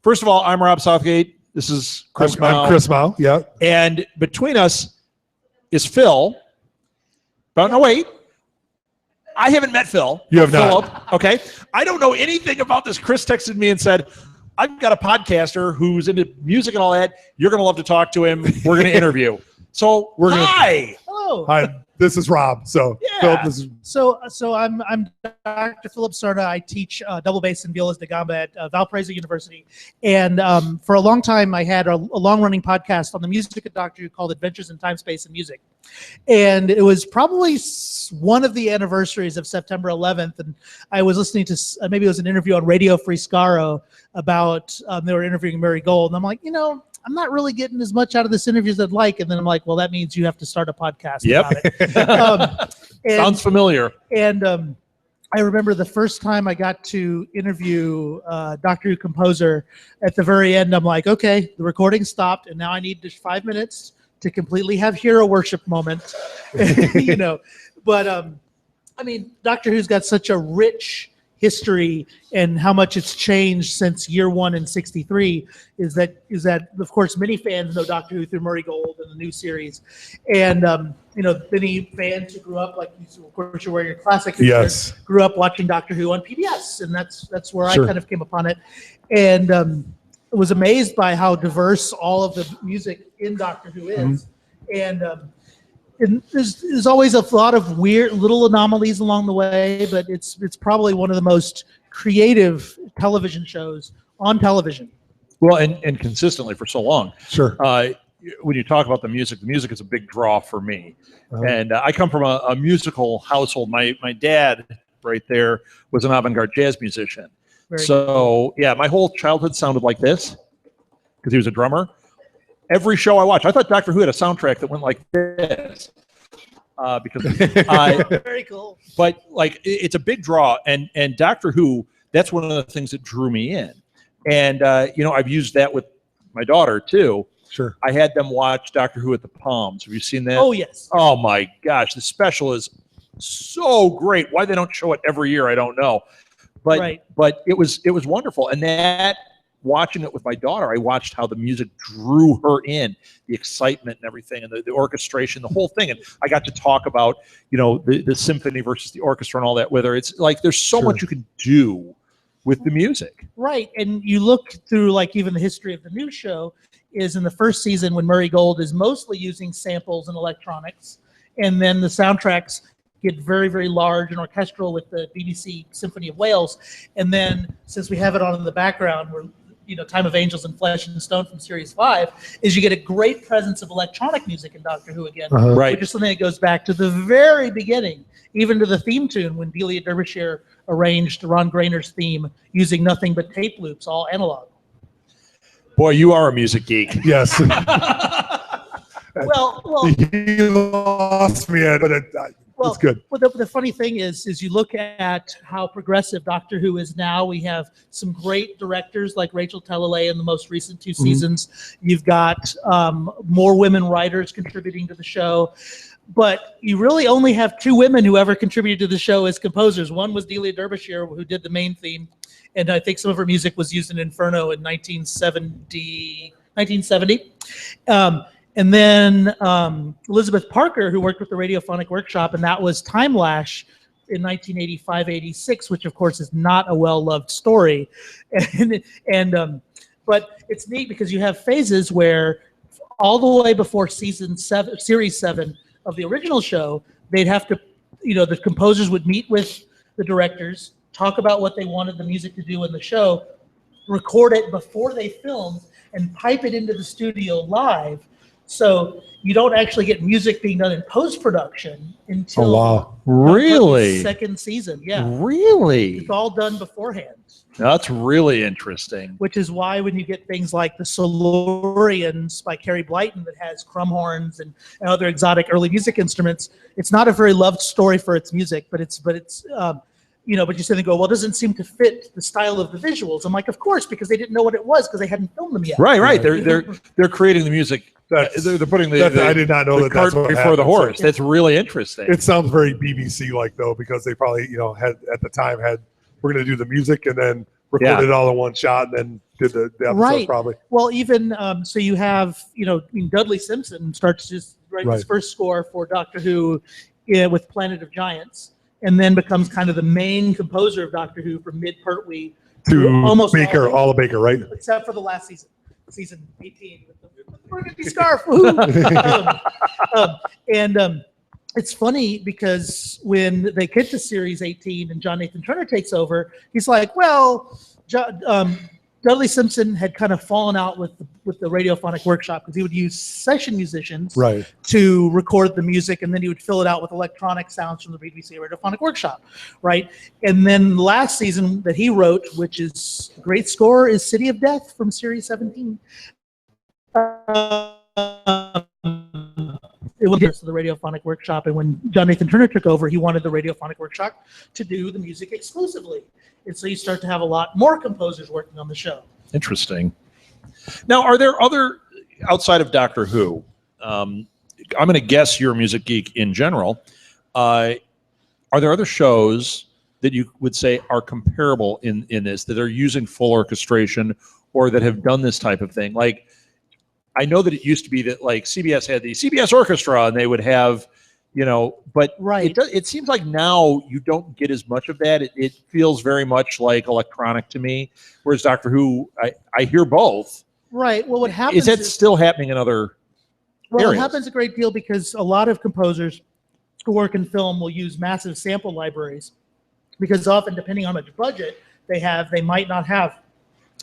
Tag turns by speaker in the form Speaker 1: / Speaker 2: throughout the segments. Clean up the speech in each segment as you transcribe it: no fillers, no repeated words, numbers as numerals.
Speaker 1: First of all, I'm Rob Southgate. This is Chris Mao.
Speaker 2: I'm Chris Mao, yeah.
Speaker 1: And between us is Phil. But no, wait. I haven't met Phil.
Speaker 2: You have
Speaker 1: Philip,
Speaker 2: not.
Speaker 1: okay? I don't know anything about this. Chris texted me and said, I've got a podcaster who's into music and all that. You're going to love to talk to him. We're going to interview. So, hi.
Speaker 3: Hello.
Speaker 2: Hi, this is Rob. So,
Speaker 1: Yeah.
Speaker 2: Philip, this is
Speaker 3: So I'm Dr. Philip Serna. I teach double bass and violas da gamba at Valparaiso University. And for a long time, I had a long-running podcast on the music of Doctor Who called Adventures in Time, Space, and Music. And it was probably one of the anniversaries of September 11th. And I was listening to, maybe it was an interview on Radio Free Scaro about, they were interviewing Murray Gold. And I'm like, I'm not really getting as much out of this interview as I'd like. And then I'm like, well, that means you have to start a podcast about it.
Speaker 1: Sounds familiar.
Speaker 3: And I remember the first time I got to interview Doctor Who composer. At the very end, I'm like, okay, the recording stopped, and now I need just 5 minutes to completely have hero worship moment. But I mean, Doctor Who's got such a rich history, and how much it's changed since year one in '63 is that of course many fans know Doctor Who through Murray Gold and the new series, and many fans who grew up, like of course you're wearing your classic,
Speaker 2: yes,
Speaker 3: grew up watching Doctor Who on PBS, and that's where
Speaker 2: Sure.
Speaker 3: I kind of came upon it, and was amazed by how diverse all of the music in Doctor Who is, and there's always a lot of weird little anomalies along the way, but it's probably one of the most creative television shows on television.
Speaker 1: Well, and consistently for so long.
Speaker 2: sure.
Speaker 1: When you talk about the music is a big draw for me. And I come from a musical household. My dad right there was an avant-garde jazz musician. Yeah, my whole childhood sounded like this because he was a drummer. Every show I watched, I thought Doctor Who had a soundtrack that went like this. Because
Speaker 3: Very cool.
Speaker 1: But like it's a big draw, and Doctor Who, that's one of the things that drew me in. And I've used that with my daughter too.
Speaker 2: Sure.
Speaker 1: I had them watch Doctor Who at the Palms. Have you seen that?
Speaker 3: Oh yes.
Speaker 1: Oh my gosh, the special is so great. Why they don't show it every year, I don't know. But but it was wonderful. And that, watching it with my daughter, I watched how the music drew her in, the excitement and everything, and the orchestration, the whole thing. And I got to talk about, the symphony versus the orchestra and all that with her. It's like there's so
Speaker 2: Sure.
Speaker 1: much you can do with the music.
Speaker 3: Right, and you look through like even the history of the new show is in the first season when Murray Gold is mostly using samples and electronics, and then the soundtracks get very, very large and orchestral with the BBC Symphony of Wales, and then since we have it on in the background, we're Time of Angels and Flesh and Stone from Series 5, is you get a great presence of electronic music in Doctor Who again,
Speaker 1: Right.
Speaker 3: which is something that goes back to the very beginning, even to the theme tune when Delia Derbyshire arranged Ron Grainer's theme using nothing but tape loops, all analog.
Speaker 1: Boy, you are a music geek.
Speaker 2: Yes.
Speaker 3: Well,
Speaker 2: He lost me at it, but it's good.
Speaker 3: Well, the funny thing is you look at how progressive Doctor Who is now. We have some great directors like Rachel Talalay in the most recent 2 seasons. You've got more women writers contributing to the show. But you really only have 2 women who ever contributed to the show as composers. One was Delia Derbyshire, who did the main theme. And I think some of her music was used in Inferno in 1970. And then Elizabeth Parker, who worked with the Radiophonic Workshop, and that was Time Lash in 1985-86, which of course is not a well-loved story. But it's neat because you have phases where all the way before Series 7 of the original show, they'd have to, the composers would meet with the directors, talk about what they wanted the music to do in the show, record it before they filmed, and pipe it into the studio live. So you don't actually get music being done in post-production until
Speaker 1: Really?
Speaker 3: the second season. Yeah,
Speaker 1: Really?
Speaker 3: it's all done beforehand.
Speaker 1: That's really interesting.
Speaker 3: Which is why when you get things like the Silurians by Carrie Blyton that has crumb horns and other exotic early music instruments, it's not a very loved story for its music, but it's but you sit and go, well, it doesn't seem to fit the style of the visuals. I'm like, of course, because they didn't know what it was because they hadn't filmed them yet.
Speaker 1: Right. They're creating the music. They're putting the
Speaker 2: I did not know
Speaker 1: the
Speaker 2: that
Speaker 1: cart
Speaker 2: that's what
Speaker 1: before
Speaker 2: happened.
Speaker 1: the horse. That's really interesting.
Speaker 2: It sounds very BBC like though, because they probably had at the time we're going to do the music and then recorded it all in one shot and then did the episodes probably.
Speaker 3: Well, even so, you have Dudley Simpson starts to write his first score for Doctor Who with Planet of Giants, and then becomes kind of the main composer of Doctor Who from mid-Pertwee
Speaker 2: to almost Baker, all of Baker, right?
Speaker 3: Except for the last season 18 with the burgundy scarf. It's funny because when they get to series 18 and John Nathan Turner takes over, he's like, well, Dudley Simpson had kind of fallen out with the Radiophonic Workshop because he would use session musicians to record the music, and then he would fill it out with electronic sounds from the BBC Radiophonic Workshop, right? And then last season that he wrote, which is a great score, is City of Death from Series 17. It was to the Radiophonic Workshop, and when John Nathan Turner took over, he wanted the Radiophonic Workshop to do the music exclusively. And so you start to have a lot more composers working on the show.
Speaker 1: Interesting. Now, are there other, outside of Doctor Who, I'm going to guess you're a music geek in general, are there other shows that you would say are comparable in this, that are using full orchestration or that have done this type of thing? Like, I know that it used to be that like CBS had the CBS Orchestra and they would have, but it seems like now you don't get as much of that. It feels very much like electronic to me, whereas Doctor Who, I hear both.
Speaker 3: Right. Well, what happens
Speaker 1: is that still happening in other areas?
Speaker 3: It happens a great deal because a lot of composers who work in film will use massive sample libraries because often, depending on how much budget they have, they might not have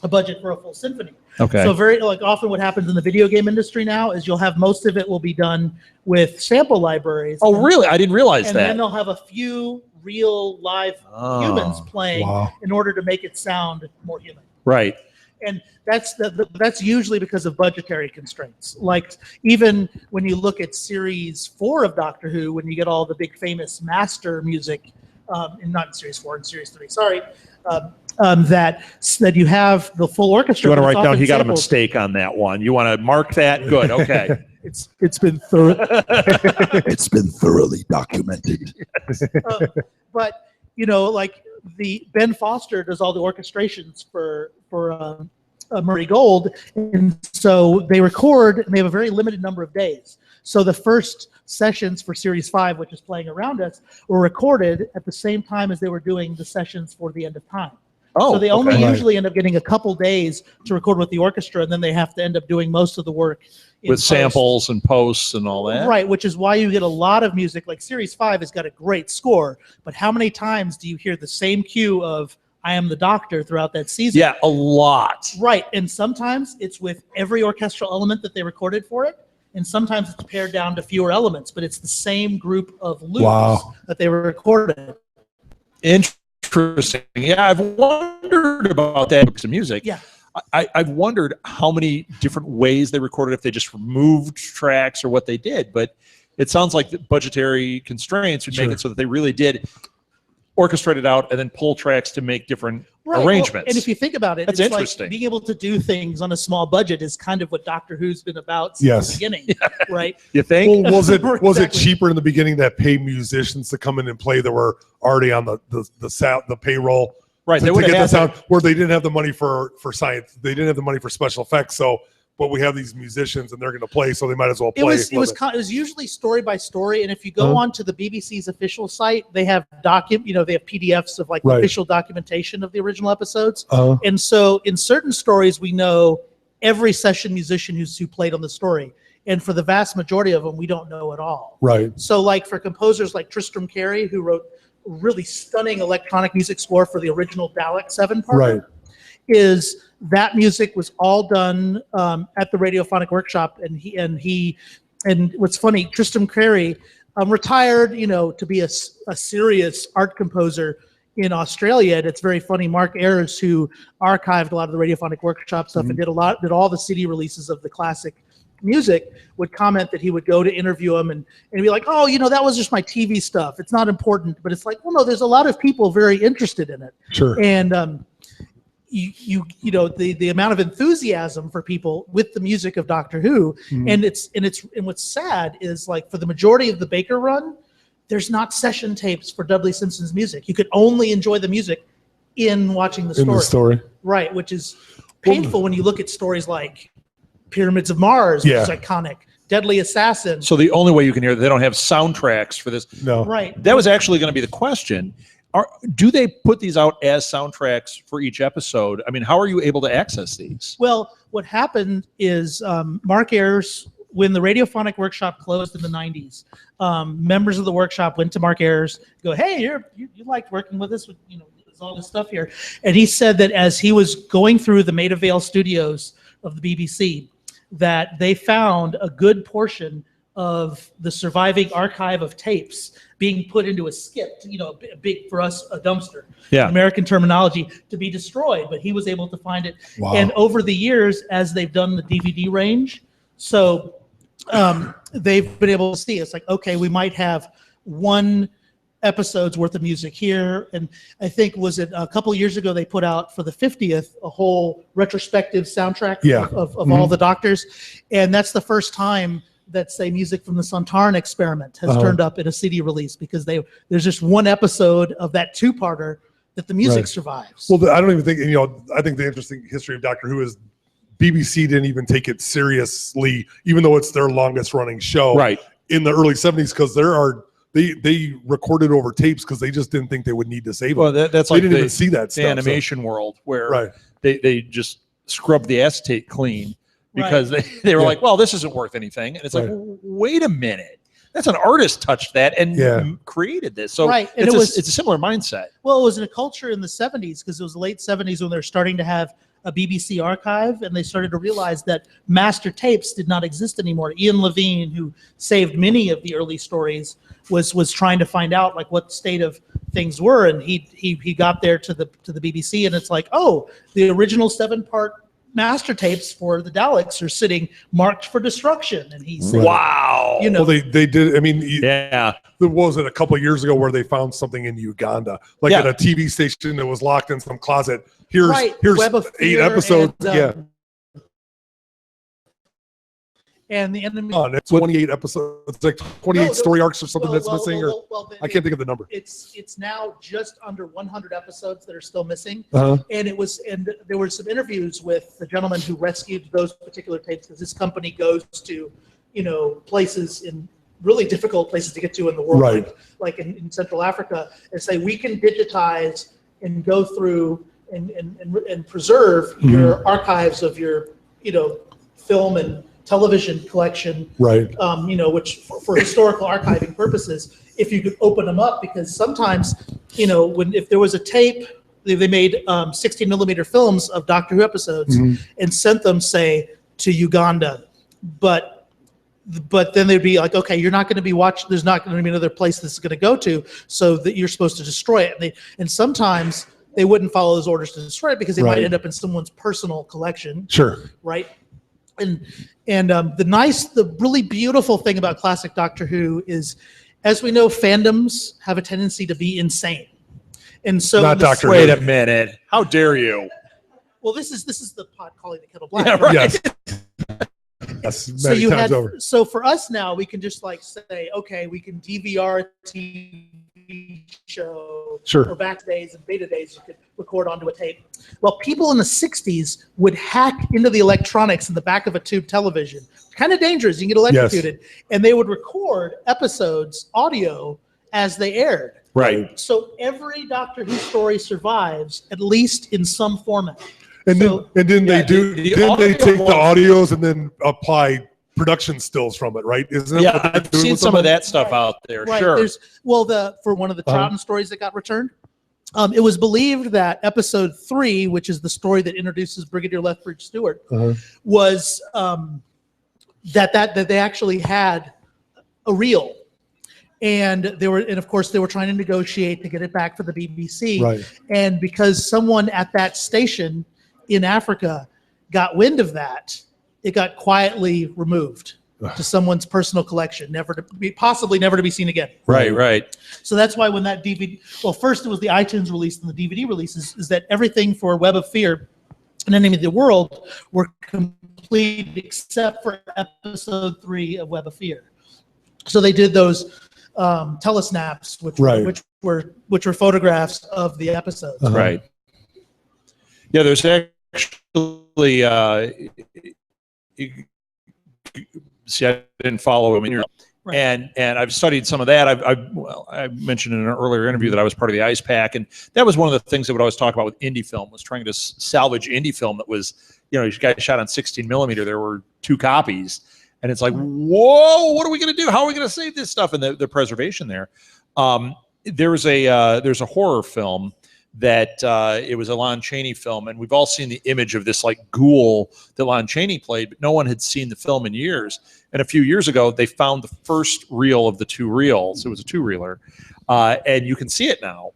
Speaker 3: a budget for a full symphony.
Speaker 1: Okay.
Speaker 3: So very often what happens in the video game industry now is you'll have most of it will be done with sample libraries.
Speaker 1: Oh, really? I didn't realize that.
Speaker 3: And then they'll have a few real live humans playing in order to make it sound more human.
Speaker 1: Right.
Speaker 3: And that's usually because of budgetary constraints. Like even when you look at series 4 of Doctor Who, when you get all the big famous master music, not in series 4, in series 3, sorry, that you have the full orchestra.
Speaker 1: You want to write down? He got a mistake on that one. You want to mark that? Good. Okay.
Speaker 3: It's been
Speaker 2: it's been thoroughly documented.
Speaker 3: But like Ben Foster does all the orchestrations for Murray Gold, and so they record and they have a very limited number of days. So the first sessions for Series 5, which is playing around us, were recorded at the same time as they were doing the sessions for The End of Time. So they only usually end up getting a couple days to record with the orchestra, and then they have to end up doing most of the work
Speaker 1: with samples and posts and all that.
Speaker 3: Right, which is why you get a lot of music. Like Series 5 has got a great score, but how many times do you hear the same cue of I Am the Doctor throughout that season?
Speaker 1: Yeah, a lot.
Speaker 3: Right, and sometimes it's with every orchestral element that they recorded for it, and sometimes it's pared down to fewer elements, but it's the same group of loops that they recorded.
Speaker 1: Interesting. Yeah, I've wondered about that with some music.
Speaker 3: Yeah.
Speaker 1: I've wondered how many different ways they recorded, if they just removed tracks or what they did. But it sounds like the budgetary constraints would make it so that they really did orchestrate it out and then pull tracks to make different arrangements.
Speaker 3: Well, and if you think about it,
Speaker 1: that's
Speaker 3: it's
Speaker 1: interesting.
Speaker 3: Like being able to do things on a small budget is kind of what Doctor Who's been about since the beginning, right?
Speaker 1: You think?
Speaker 2: Well, was it cheaper in the beginning that pay musicians to come in and play that were already on the payroll?
Speaker 1: Right,
Speaker 2: to get the sound where they didn't have the money for science, they didn't have the money for special effects. But we have these musicians and they're going to play, so they might as well play.
Speaker 3: It was usually story by story, and if you go on to the BBC's official site, they have they have PDFs of like official documentation of the original episodes. And so in certain stories, we know every session musician who played on the story, and for the vast majority of them, we don't know at all.
Speaker 2: Right.
Speaker 3: So like for composers like Tristram Cary, who wrote really stunning electronic music score for the original Dalek 7 part, is that music was all done at the Radiophonic Workshop, and what's funny, Tristram Cary retired, to be a serious art composer in Australia. And it's very funny. Mark Ayers, who archived a lot of the Radiophonic Workshop stuff and did all the CD releases of the classic music, would comment that he would go to interview him and be like, oh, that was just my TV stuff. It's not important. But it's like, well, no, there's a lot of people very interested in it.
Speaker 2: Sure.
Speaker 3: And the amount of enthusiasm for people with the music of Doctor Who, and what's sad is like for the majority of the Baker run, there's not session tapes for Dudley Simpson's music. You could only enjoy the music in watching the story.
Speaker 2: In the story.
Speaker 3: Right, which is painful when you look at stories like Pyramids of Mars, which is iconic, Deadly Assassin.
Speaker 1: So the only way you can hear, they don't have soundtracks for this.
Speaker 2: No.
Speaker 3: Right.
Speaker 1: That was actually going to be the question. Do they put these out as soundtracks for each episode? I mean, how are you able to access these?
Speaker 3: Well, what happened is Mark Ayers, when the Radiophonic Workshop closed in the 90s, members of the workshop went to Mark Ayers, go, hey, you liked working with us, you know, there's all this stuff here. And he said that as he was going through the Maida Vale studios of the BBC, that they found a good portion of the surviving archive of tapes being put into a skip, you know, a big, for us, a dumpster, American terminology, to be destroyed. But he was able to find it.
Speaker 2: Wow.
Speaker 3: And over the years, as they've done the DVD range, so they've been able to see, it's like, okay, we might have one episode's worth of music here. And I think, was it a couple of years ago, they put out for the 50th a whole retrospective soundtrack of all the doctors. And that's the first time that, say, music from the Sontaran Experiment has turned up in a CD release, because there's just one episode of that two-parter that the music survives.
Speaker 2: Well, I don't even think, you know, I think the interesting history of Doctor Who is BBC didn't even take it seriously, even though it's their longest running show in the early 70s, because they recorded over tapes because they just didn't think they would need to save them.
Speaker 1: Well, that's
Speaker 2: they
Speaker 1: like
Speaker 2: didn't even see that
Speaker 1: the
Speaker 2: stuff,
Speaker 1: animation world, where they just scrubbed the acetate clean because they were like, well, this isn't worth anything. And it's like, wait a minute. That's an artist touched that and created this. So it's a similar mindset.
Speaker 3: Well, it was in a culture in the 70s, because it was the late 70s when they're starting to have a BBC archive, and they started to realize that master tapes did not exist anymore. Ian Levine, who saved many of the early stories, was trying to find out like what state of things were, and he got there to the BBC, and it's like, oh, the original 7-part master tapes for the Daleks are sitting marked for destruction, and he said,
Speaker 1: wow,
Speaker 3: you know,
Speaker 2: well, they did. I mean, there was it a couple of years ago where they found something in Uganda, like at a TV station that was locked in some closet. Here's
Speaker 3: Web of
Speaker 2: 8 episodes.
Speaker 3: And the enemy.
Speaker 2: It's 28 episodes, like 28 story arcs or something that's missing, or I can't think of the number.
Speaker 3: It's now just under 100 episodes that are still missing. And there were some interviews with the gentleman who rescued those particular tapes, because this company goes to, you know, places in really difficult places to get to in the world, like in Central Africa, and say, we can digitize and go through and preserve your archives of your, you know, film and television collection, you know, which for historical archiving purposes, if you could open them up, because sometimes, you know, if there was a tape, they made 16 millimeter films of Doctor Who episodes and sent them, say, to Uganda, but then they'd be like, okay, you're not going to be watching, there's not going to be another place this is going to go to, so that you're supposed to destroy it. And sometimes they wouldn't follow those orders to destroy it, because they might end up in someone's personal collection. Right. And the really beautiful thing about classic Doctor Who is, as we know, fandoms have a tendency to be insane. And so,
Speaker 1: wait a minute, how dare you?
Speaker 3: Well, this is the pot calling the kettle black.
Speaker 2: Yeah, right. Yes.
Speaker 3: So for us now, we can just like say, okay, we can DVR a TV show, or back days and beta days, you could record onto a tape. Well, people in the 60s would hack into the electronics in the back of a tube television. Kind of dangerous, you can get electrocuted. And they would record episodes, audio, as they aired.
Speaker 2: Right.
Speaker 3: So every Doctor Who story survives, at least in some format.
Speaker 2: And then they take the audios and then apply production stills from it, right? Isn't it?
Speaker 1: Yeah, I've seen some of that stuff out there. Sure.
Speaker 3: For one of the Troughton stories that got returned, it was believed that episode 3, which is the story that introduces Brigadier Lethbridge Stewart, was that they actually had a reel. And of course they were trying to negotiate to get it back for the BBC.
Speaker 2: Right.
Speaker 3: And because someone at that station in Africa got wind of that, it got quietly removed to someone's personal collection, possibly never to be seen again.
Speaker 1: Right.
Speaker 3: So that's why when that DVD, well, first it was the iTunes release and the DVD releases, is that everything for Web of Fear and Enemy of the World were complete except for episode 3 of Web of Fear. So they did those telesnaps, which were photographs of the episodes.
Speaker 1: Right. Yeah, there's actually. See, I didn't follow him. Right. And I've studied some of that. I mentioned in an earlier interview that I was part of the Ice Pack, and that was one of the things that would always talk about with indie film, was trying to salvage indie film that was, you guys shot on 16 millimeter. There were 2 copies, and it's like, whoa, what are we going to do? How are we going to save this stuff? And the preservation there. There's a horror film that it was a Lon Chaney film, and we've all seen the image of this like ghoul that Lon Chaney played, but no one had seen the film in years. And a few years ago, they found the first reel of the 2 reels. It was a 2-reeler, and you can see it now.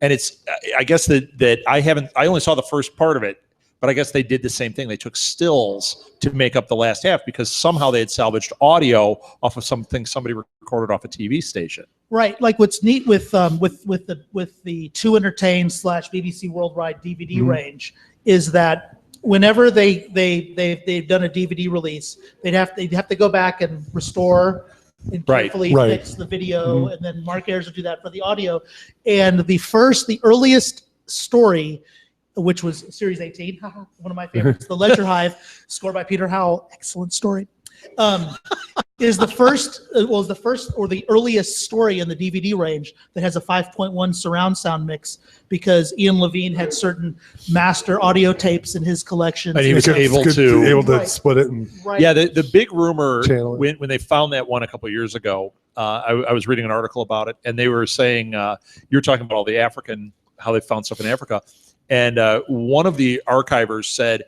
Speaker 1: And it's, I guess that I only saw the first part of it, but I guess they did the same thing. They took stills to make up the last half because somehow they had salvaged audio off of something somebody recorded off a TV station.
Speaker 3: Right. Like what's neat with the 2 Entertain / BBC Worldwide DVD range is that whenever they've done a DVD release, they'd have to go back and restore and carefully fix the video, and then Mark Ayers would do that for the audio. And the earliest story, which was Series 18, one of my favorites, The Ledger Hive, scored by Peter Howell, excellent story, is the first or the earliest story in the DVD range that has a 5.1 surround sound mix, because Ian Levine had certain master audio tapes in his collection.
Speaker 1: And he was able to
Speaker 2: split it.
Speaker 1: Yeah, the big rumor when they found that one a couple of years ago, I was reading an article about it, and they were saying, you're talking about all the African, how they found stuff in Africa. And one of the archivers said,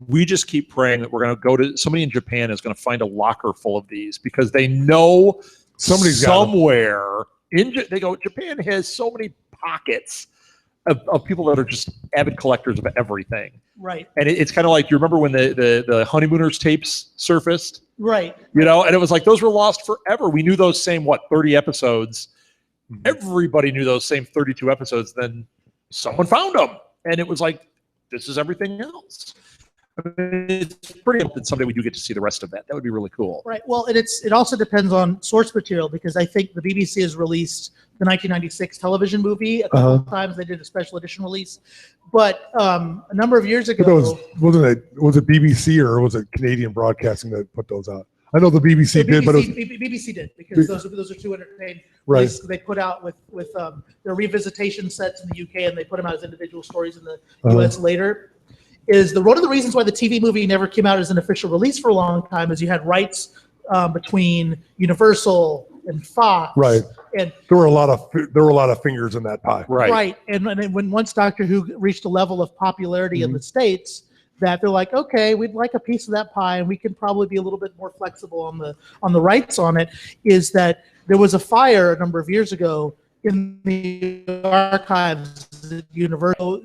Speaker 1: we just keep praying that we're going to go to somebody in Japan is going to find a locker full of these, because they know somebody's somewhere they go, Japan has so many pockets of people that are just avid collectors of everything.
Speaker 3: Right.
Speaker 1: And it's kind of like, you remember when the Honeymooners tapes surfaced?
Speaker 3: Right.
Speaker 1: And it was like, those were lost forever. We knew those same, 30 episodes. Everybody knew those same 32 episodes. Then someone found them. And it was like, this is everything else. I mean, it's pretty that someday we do get to see the rest of that. That would be really cool.
Speaker 3: Right. Well, and it also depends on source material, because I think the BBC has released the 1996 television movie a couple of times. They did a special edition release, but a number of years ago,
Speaker 2: was it BBC or was it Canadian Broadcasting that put those out? I know the BBC did, but
Speaker 3: BBC did, because those are 2 Entertain.
Speaker 2: Right.
Speaker 3: They put out with their revisitation sets in the UK, and they put them out as individual stories in the US later. One of the reasons why the TV movie never came out as an official release for a long time is you had rights between Universal and Fox.
Speaker 2: Right.
Speaker 3: And
Speaker 2: there were a lot of fingers in that pie.
Speaker 1: Right.
Speaker 3: Right. And when once Doctor Who reached a level of popularity in the States, that they're like, okay, we'd like a piece of that pie, and we can probably be a little bit more flexible on the rights on it. Is that there was a fire a number of years ago in the archives at Universal.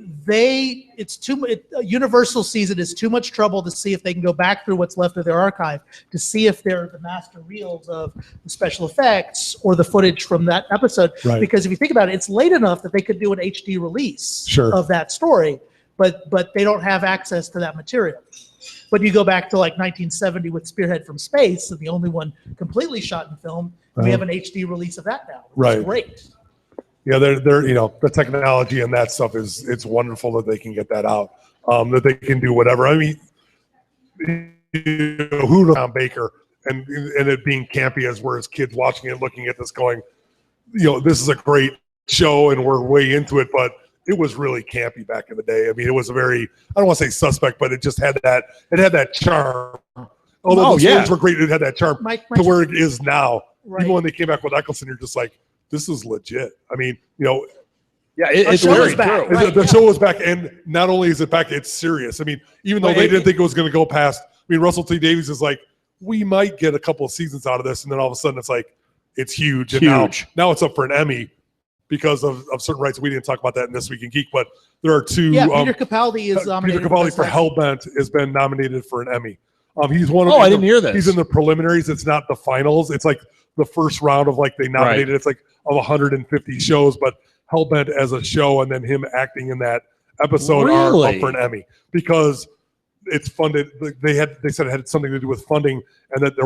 Speaker 3: Universal sees it as too much trouble to see if they can go back through what's left of their archive to see if they're the master reels of the special effects or the footage from that episode.
Speaker 2: Right.
Speaker 3: Because if you think about it, it's late enough that they could do an HD release of that story, but they don't have access to that material. But you go back to like 1970 with Spearhead from Space, and the only one completely shot in film. We have an HD release of that now. Which is great.
Speaker 2: Yeah, they're the technology and that stuff it's wonderful that they can get that out, that they can do whatever. I mean, who Tom Baker and it being campy as we're as kids watching it, looking at this, going, this is a great show and we're way into it, but it was really campy back in the day. I mean, it was a very, I don't want to say suspect, but it just had that charm. Although the stories were great, it had that charm to where it is now. Right. Even when they came back with Eccleston, you're just like, this is legit. I mean,
Speaker 1: it's very true.
Speaker 2: The show was back, and not only is it back, it's serious. I mean, even though they didn't think it was going to go past, Russell T Davies is like, we might get a couple of seasons out of this, and then all of a sudden it's like, it's huge. And now it's up for an Emmy because of certain rights. We didn't talk about that in This Week in Geek, but there are 2.
Speaker 3: Yeah, Peter Capaldi is nominated.
Speaker 2: Peter Capaldi for Hellbent has been nominated for an Emmy. He's one of.
Speaker 1: I didn't hear this.
Speaker 2: He's in the preliminaries. It's not the finals. It's like the first round of they nominated. Right. It's like of 150 shows, but Hellbent as a show and then him acting in that episode are up for an Emmy because it's funded. They said it had something to do with funding, and that there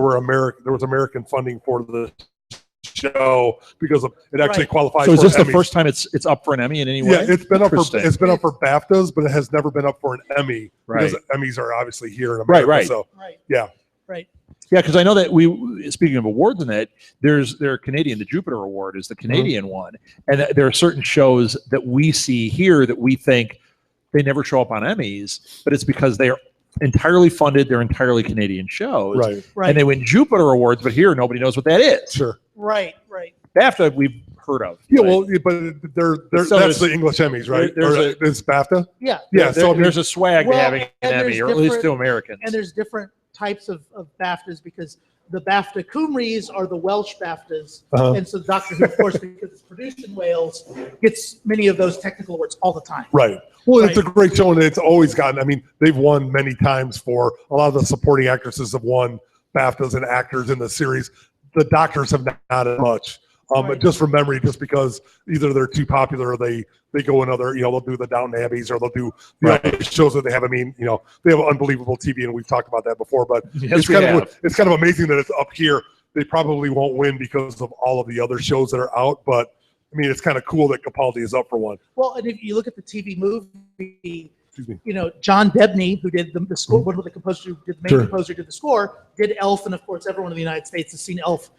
Speaker 2: was American funding for the show because it actually qualifies.
Speaker 1: So is this
Speaker 2: for
Speaker 1: the
Speaker 2: Emmys.
Speaker 1: first time it's up for an Emmy in any way?
Speaker 2: Yeah, it's been up for BAFTAs, but it has never been up for an Emmy because
Speaker 1: Right.
Speaker 2: Emmys are obviously here in America.
Speaker 1: Right.
Speaker 2: So
Speaker 3: Yeah,
Speaker 1: because I know that speaking of awards in that, they're Canadian. The Jupiter Award is the Canadian one, and there are certain shows that we see here that we think they never show up on Emmys, but it's because they are entirely funded. They're entirely Canadian shows,
Speaker 3: right.
Speaker 1: And they win Jupiter Awards, but here nobody knows what that is.
Speaker 2: Sure.
Speaker 3: Right.
Speaker 1: BAFTA we've heard of.
Speaker 2: Yeah,
Speaker 1: but
Speaker 2: that's the English Emmys, right? It's BAFTA.
Speaker 3: Yeah.
Speaker 2: So
Speaker 1: there's a swag to having an Emmy, or at least to Americans.
Speaker 3: And there's different types of BAFTAs because the BAFTA Cymru's are the Welsh BAFTAs, and so Doctor Who, of course, because it's produced in Wales, gets many of those technical awards all the time.
Speaker 2: Right. Well, it's a great show, and it's always gotten. I mean, they've won many times for a lot of the supporting actresses have won BAFTAs and actors in the series. The doctors have not as much. Just from memory, just because either they're too popular or they go in other, they'll do the Downton Abbeys or they'll do other shows that they have. I mean, they have unbelievable TV, and we've talked about that before. But it's kind of amazing that it's up here. They probably won't win because of all of the other shows that are out. But I mean, it's kind of cool that Capaldi is up for one.
Speaker 3: Well, and if you look at the TV movie, John Debney, who did the score, one of the composer, the main composer, did the score, did Elf, and of course, everyone in the United States has seen Elf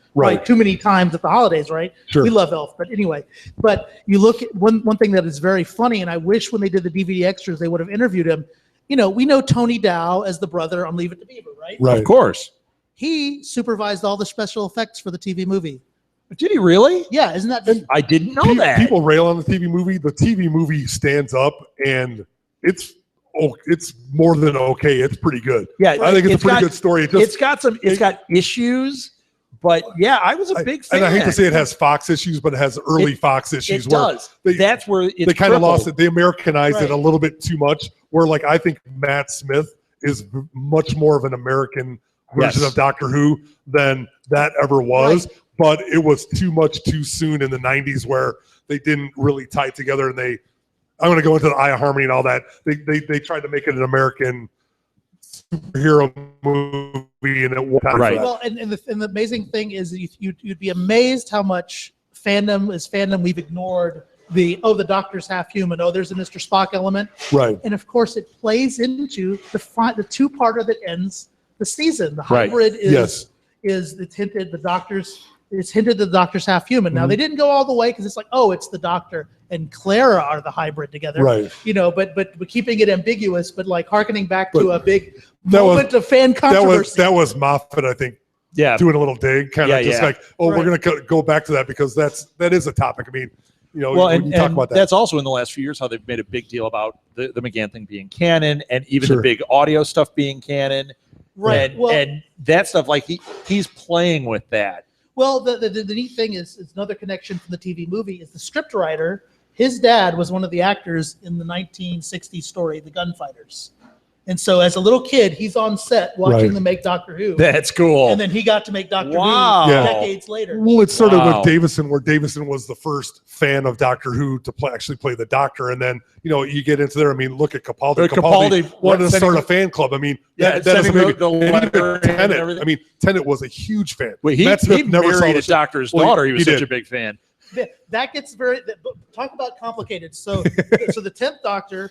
Speaker 3: too many times at the holidays, right?
Speaker 2: Sure.
Speaker 3: We love Elf, but anyway. But you look at one thing that is very funny, and I wish when they did the DVD extras they would have interviewed him. We know Tony Dow as the brother on Leave It to Beaver, right?
Speaker 2: Right.
Speaker 1: Of course.
Speaker 3: He supervised all the special effects for the TV movie.
Speaker 1: Did he really?
Speaker 3: Yeah, isn't that?
Speaker 1: I didn't know that.
Speaker 2: People rail on the TV movie. The TV movie stands up, and it's more than okay. It's pretty good.
Speaker 1: Yeah,
Speaker 2: I think it's a pretty good story.
Speaker 1: It's got issues, but yeah, I was a big fan.
Speaker 2: And I hate to say it has Fox issues, but it has early Fox issues.
Speaker 1: It does. That's where
Speaker 2: they kind of lost it. They Americanized it a little bit too much. Where I think Matt Smith is much more of an American version of Doctor Who than that ever was. Right. But it was too much too soon in the 90s where they didn't really tie it together, and I'm going to go into the Eye of Harmony and all that. They tried to make it an American superhero movie, and it won't.
Speaker 1: Right.
Speaker 3: Well, and the amazing thing is you'd be amazed how much fandom we've ignored. The Doctor's half human. Oh, there's a Mr. Spock element.
Speaker 2: Right.
Speaker 3: And of course, it plays into the two-parter that ends the season. The hybrid is it's hinted. It's hinted the Doctor's half human. Now they didn't go all the way because it's like, it's the Doctor and Clara are the hybrid together.
Speaker 2: Right.
Speaker 3: But keeping it ambiguous, but like harkening back to a big moment of fan controversy.
Speaker 2: That was Moffat, I think. Yeah. Doing a little dig, kind of like, we're going to go back to that because that is a topic. I mean, when you talk about that.
Speaker 1: That's also in the last few years how they've made a big deal about the McGann thing being canon, and even the big audio stuff being canon.
Speaker 3: Right.
Speaker 1: And that stuff, like he's playing with that.
Speaker 3: Well, the neat thing is another connection from the TV movie is the scriptwriter. His dad was one of the actors in the 1960s story, The Gunfighters. And so as a little kid, he's on set watching them make Doctor Who.
Speaker 1: That's cool.
Speaker 3: And then he got to make Doctor Who decades later.
Speaker 2: Well, it started with Davison, where Davison was the first fan of Doctor Who to actually play the Doctor. And then, you get into there. I mean, look at Capaldi. Capaldi wanted to start a fan club. I mean, that is maybe the letter Tennant. I mean, Tennant was a huge fan.
Speaker 1: Wait, he never married his Doctor's daughter. He was such a big fan.
Speaker 3: That gets talk about complicated. So the 10th Doctor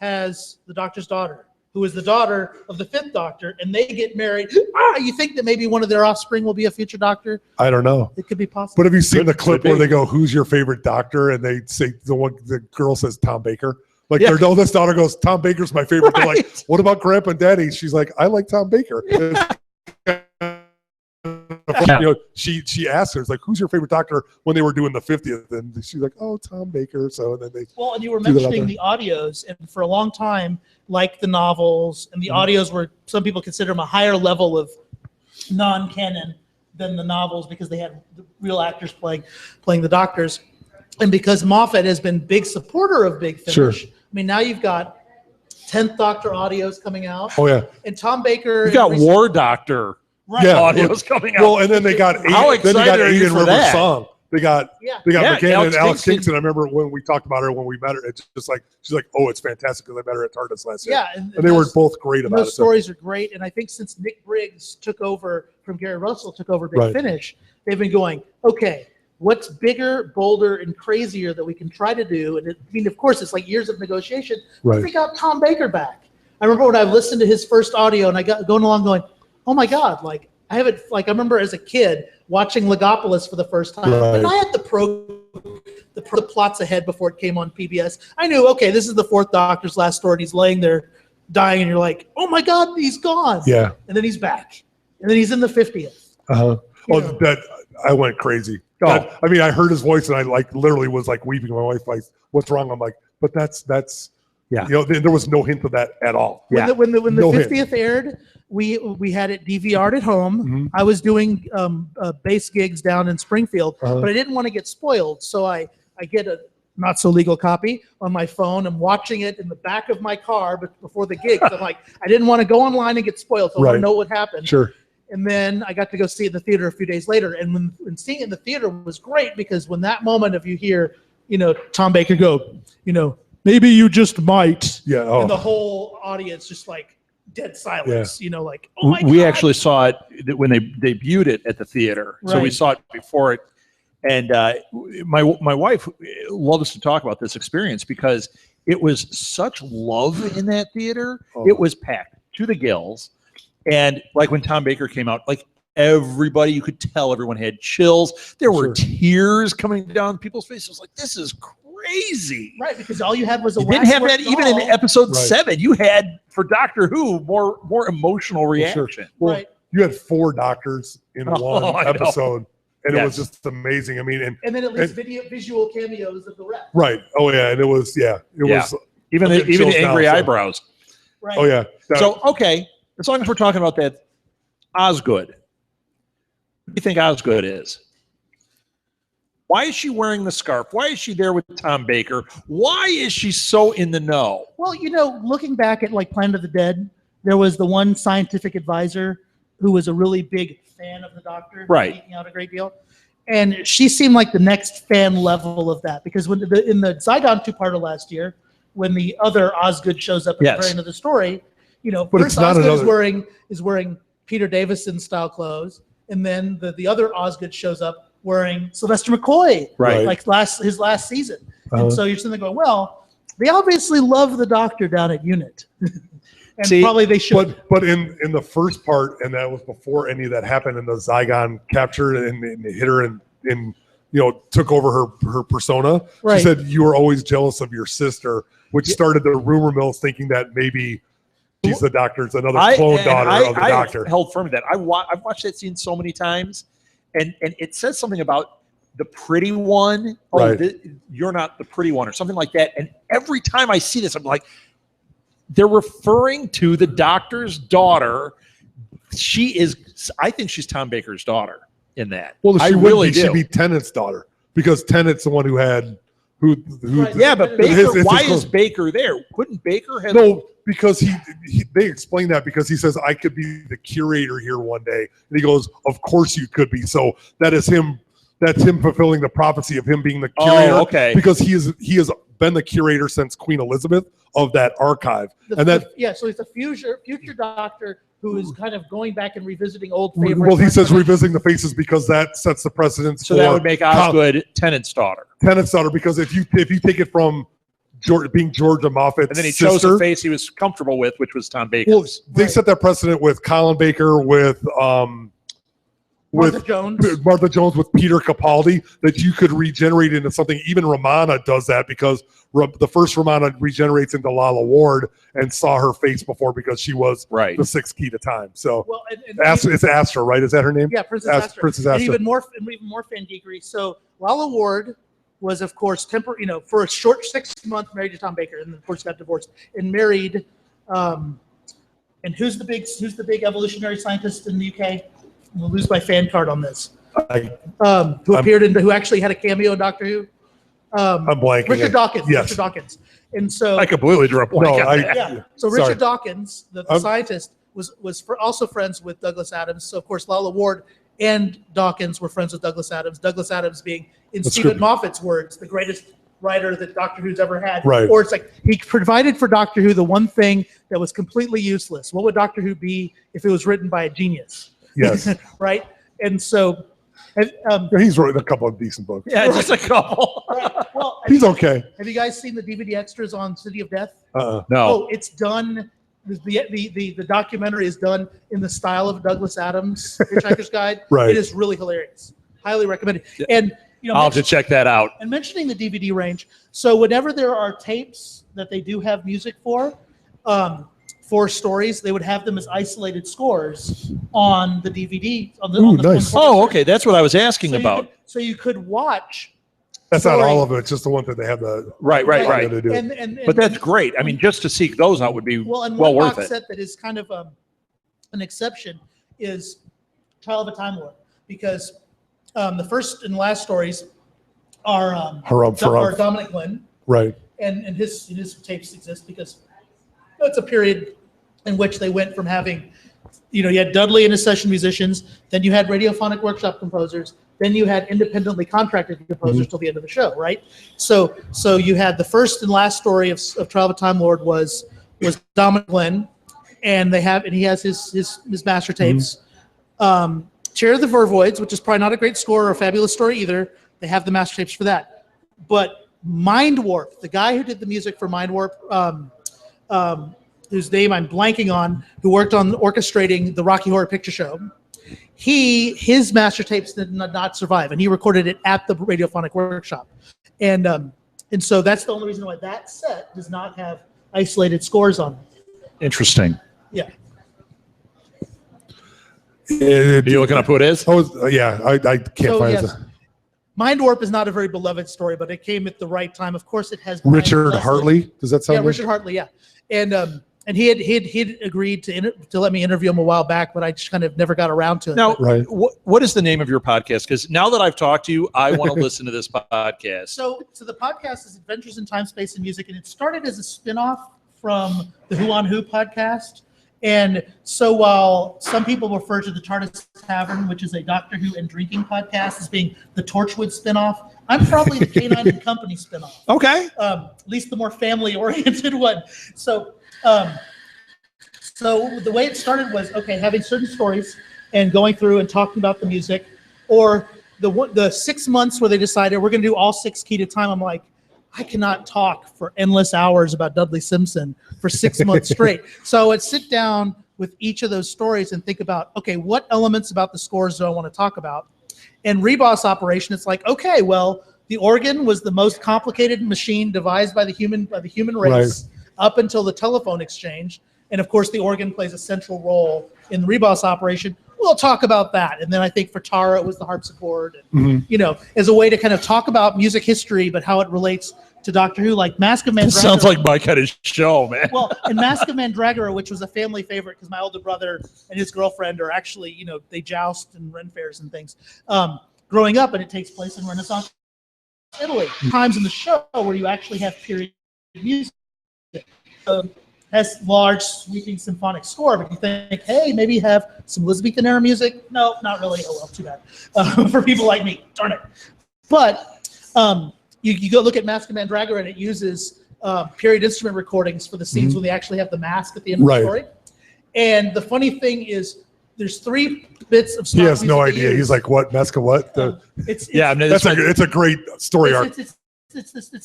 Speaker 3: has the Doctor's daughter, who is the daughter of the 5th Doctor, and they get married. You think that maybe one of their offspring will be a future Doctor?
Speaker 2: I don't know.
Speaker 3: It could be possible.
Speaker 2: But have you seen the clip where they go, "Who's your favorite Doctor?" and they say the girl says Tom Baker. Like their oldest daughter goes, "Tom Baker's my favorite." They're like, "What about Grandpa and Daddy?" She's like, "I like Tom Baker." She asked her, "It's like, who's your favorite Doctor?" when they were doing the 50th, and she's like, "Oh, Tom Baker." So then
Speaker 3: and you were mentioning the audios, and for a long time, like the novels and the audios, were some people consider them a higher level of non-canon than the novels because they had the real actors playing the Doctors, and because Moffat has been big supporter of Big Finish. I mean, now you've got 10th Doctor audios coming out.
Speaker 2: Oh yeah,
Speaker 3: and Tom Baker.
Speaker 1: You got War Doctor.
Speaker 3: Right.
Speaker 1: Audio's coming out.
Speaker 2: Well, and then they got Aiden River's song. they got McCann and Alex Kingston. I remember when we talked about her when we met her. It's just like she's like, oh, it's fantastic because I met her at TARDIS last year.
Speaker 3: Yeah,
Speaker 2: and they were both great about it.
Speaker 3: Those stories are great, and I think since Nick Briggs took over from Gary Russell, took over Big Finish, they've been going, okay, what's bigger, bolder, and crazier that we can try to do? And I mean, of course, it's like years of negotiation. Right. We got Tom Baker back. I remember when I listened to his first audio, and I got going along going, oh my God, like I haven't, like I remember as a kid watching Legopolis for the first time. Right. And I had the plots ahead before it came on PBS. I knew, okay, this is the fourth Doctor's last story, and he's laying there dying, and you're like, oh my God, he's gone. Yeah. And then he's back. And then he's in the 50th.
Speaker 2: Oh, that I went crazy. Oh. I mean, I heard his voice, and I like literally was like weeping. My wife like, "What's wrong?" I'm like, "But that's yeah." You know, there was no hint of that at all.
Speaker 3: When the 50th aired, we had it DVR'd at home. Mm-hmm. I was doing bass gigs down in Springfield, but I didn't want to get spoiled, so I get a not so legal copy on my phone. I'm watching it in the back of my car, but before the gig, I'm like, I didn't want to go online and get spoiled, so I want to know what happened.
Speaker 2: Sure.
Speaker 3: And then I got to go see it in the theater a few days later. And when seeing it in the theater was great because when that moment of you hear, Tom Baker go, maybe you just might.
Speaker 2: Yeah. Oh.
Speaker 3: And the whole audience just like dead silence, like, oh my God.
Speaker 1: We actually saw it when they debuted it at the theater. Right. So we saw it before it. And my wife loves to talk about this experience because it was such love in that theater. Oh. It was packed to the gills. And like when Tom Baker came out, like everybody, you could tell everyone had chills. There were tears coming down people's faces. It was like, this is crazy.
Speaker 3: Right, because all you had was
Speaker 1: you didn't have that even in episode 7. You had, for Doctor Who, more emotional reaction.
Speaker 2: Sure. Well, you had 4 doctors in one episode. And it was just amazing. I mean,
Speaker 3: and then at least visual cameos of the rest.
Speaker 2: Right. Oh yeah. And it was, it was
Speaker 1: even the angry eyebrows.
Speaker 3: Right.
Speaker 2: Oh yeah.
Speaker 1: So, okay. As long as we're talking about that, Osgood. What do you think Osgood is? Why is she wearing the scarf? Why is she there with Tom Baker? Why is she so in the know?
Speaker 3: Well, looking back at like Planet of the Dead, there was the one scientific advisor who was a really big fan of the Doctor, geeking out a great deal. And she seemed like the next fan level of that because when in the Zidon 2-parter last year, when the other Osgood shows up at the very end of the story,
Speaker 2: but
Speaker 3: first Osgood is wearing Peter Davison style clothes, and then the other Osgood shows up wearing Sylvester McCoy, like his last season. And so you're sitting there going, well, they obviously love the Doctor down at Unit. And probably they should.
Speaker 2: But in the first part, and that was before any of that happened, and the Zygon captured and hit her and took over her persona. Right. She said, you were always jealous of your sister, which started the rumor mills thinking that maybe she's the Doctor's another clone daughter of the Doctor.
Speaker 1: I held firm to that. I've watched that scene so many times, and it says something about the pretty one. You're not the pretty one, or something like that. And every time I see this, I'm like, they're referring to the Doctor's daughter. I think she's Tom Baker's daughter in that.
Speaker 2: Well, she'd be Tennant's daughter because Tennant's the one who had
Speaker 1: but Baker, why is Baker there? Couldn't Baker have?
Speaker 2: No, because they explain that because he says, I could be the curator here one day. And he goes, of course you could be. So that's him fulfilling the prophecy of him being the curator.
Speaker 1: Oh, okay.
Speaker 2: Because he has been the curator since Queen Elizabeth of that archive.
Speaker 3: So he's a future Doctor who is kind of going back and revisiting old favorites.
Speaker 2: Well, he says revisiting the faces because that sets the precedence.
Speaker 1: So that would make Osgood Tennant's daughter.
Speaker 2: Tennant's daughter, because if you take it from being Georgia Moffat's
Speaker 1: and then he
Speaker 2: sister,
Speaker 1: chose a face he was comfortable with, which was Tom Baker's.
Speaker 2: Well, they set that precedent with Colin Baker, with
Speaker 3: Martha
Speaker 2: Jones, with Peter Capaldi, that you could regenerate into something. Even Romana does that because the first Romana regenerates into Lala Ward and saw her face before because she was the 6th key to time. So it's Astra, right? Is that her name?
Speaker 3: Yeah, Princess Astra.
Speaker 2: Princess Astra.
Speaker 3: And even more fangeekery. So Lala Ward was, of course, for a short 6 months married to Tom Baker, and then of course got divorced and married. And who's the big evolutionary scientist in the UK? We'll lose my fan card on this. Who actually had a cameo in Doctor Who?
Speaker 2: I'm blanking.
Speaker 3: Richard Dawkins.
Speaker 2: Yes.
Speaker 3: Richard Dawkins. And so
Speaker 1: I completely drew a blank.
Speaker 3: So Richard Dawkins, the scientist, was also friends with Douglas Adams. So of course Lala Ward and Dawkins were friends with Douglas Adams. Douglas Adams being in Stephen Moffat's words, the greatest writer that Doctor Who's ever had.
Speaker 2: Right.
Speaker 3: Or it's like he provided for Doctor Who the one thing that was completely useless. What would Doctor Who be if it was written by a genius?
Speaker 2: Yes.
Speaker 3: Right. And so
Speaker 2: he's written a couple of decent books.
Speaker 1: Yeah, just a couple.
Speaker 3: right. Well,
Speaker 2: he's okay.
Speaker 3: Have you guys seen the DVD extras on City of Death?
Speaker 1: No.
Speaker 3: Oh, it's done. The documentary is done in the style of Douglas Adams' Hitchhiker's Guide.
Speaker 2: Right.
Speaker 3: It is really hilarious. Highly recommended. And
Speaker 1: I'll have to check that out.
Speaker 3: And mentioning the DVD range, so whenever there are tapes that they do have music for stories, they would have them as isolated scores on the DVD.
Speaker 2: Nice.
Speaker 1: Okay, that's what I was asking about.
Speaker 3: So you could watch.
Speaker 2: That's not all of it. It's just the one that they have the
Speaker 1: right.
Speaker 2: To do.
Speaker 1: But that's great. I mean, just to seek those out would be well
Speaker 3: one
Speaker 1: worth
Speaker 3: box
Speaker 1: it.
Speaker 3: Set that is kind of an exception is Trial of a Time Lord, because the first and last stories are Dominic Glenn,
Speaker 2: right,
Speaker 3: and his tapes exist because it's a period in which they went from having, you had Dudley and his session musicians, then you had radiophonic workshop composers, then you had independently contracted composers till the end of the show, right? So you had the first and last story of Trial of a Time Lord was Dominic Glenn, and he has his master tapes. Chair of the Vervoids, which is probably not a great score or a fabulous story either. They have the master tapes for that. But Mind Warp, the guy who did the music for Mind Warp, whose name I'm blanking on, who worked on orchestrating the Rocky Horror Picture Show, his master tapes did not survive, and he recorded it at the radiophonic workshop. And so that's the only reason why that set does not have isolated scores on it.
Speaker 1: Interesting.
Speaker 3: Yeah.
Speaker 1: Are you looking up who it is?
Speaker 2: Yeah, I can't find it.
Speaker 3: Mind Warp is not a very beloved story, but it came at the right time. Of course, it has
Speaker 2: Richard Hartley. Does that sound?
Speaker 3: Yeah, Richard Hartley. Yeah, and he had agreed to let me interview him a while back, but I just kind of never got around to it.
Speaker 1: Now, what is the name of your podcast? Because now that I've talked to you, I want to listen to this podcast.
Speaker 3: So the podcast is Adventures in Time, Space, and Music, and it started as a spinoff from the Who on Who podcast. And so while some people refer to the TARDIS Tavern, which is a Doctor Who and drinking podcast, as being the Torchwood spinoff, I'm probably the K9 and Company spinoff.
Speaker 1: Okay.
Speaker 3: At least the more family-oriented one. So the way it started was, having certain stories and going through and talking about the music, or the 6 months where they decided we're going to do all 6 key at a time. I'm like, I cannot talk for endless hours about Dudley Simpson for 6 months straight. So I would sit down with each of those stories and think about, what elements about the scores do I want to talk about? And Reboss Operation, it's like, the organ was the most complicated machine devised by the human race up until the telephone exchange. And of course, the organ plays a central role in the Reboss Operation. We'll talk about that. And then I think for Tara, it was the harpsichord, and, as a way to kind of talk about music history, but how it relates to Doctor Who, like Mask of Mandragora.
Speaker 1: Sounds like my kind of show, man.
Speaker 3: Well, and Mask of Mandragora, which was a family favorite because my older brother and his girlfriend are actually, they joust and Ren fairs and things. Growing up, and it takes place in Renaissance Italy. Times in the show where you actually have period music. Has large sweeping symphonic score, but you think, hey, maybe have some Elizabethan era music? No, not really. Oh well, too bad for people like me. Darn it. But you go look at Mask of Mandragora, and it uses period instrument recordings for the scenes when they actually have the mask at the end of the story. And the funny thing is, there's 3 bits of stock.
Speaker 2: He has no idea. He's like, what? Mask of what?
Speaker 3: It's
Speaker 2: a great story arc.
Speaker 3: It's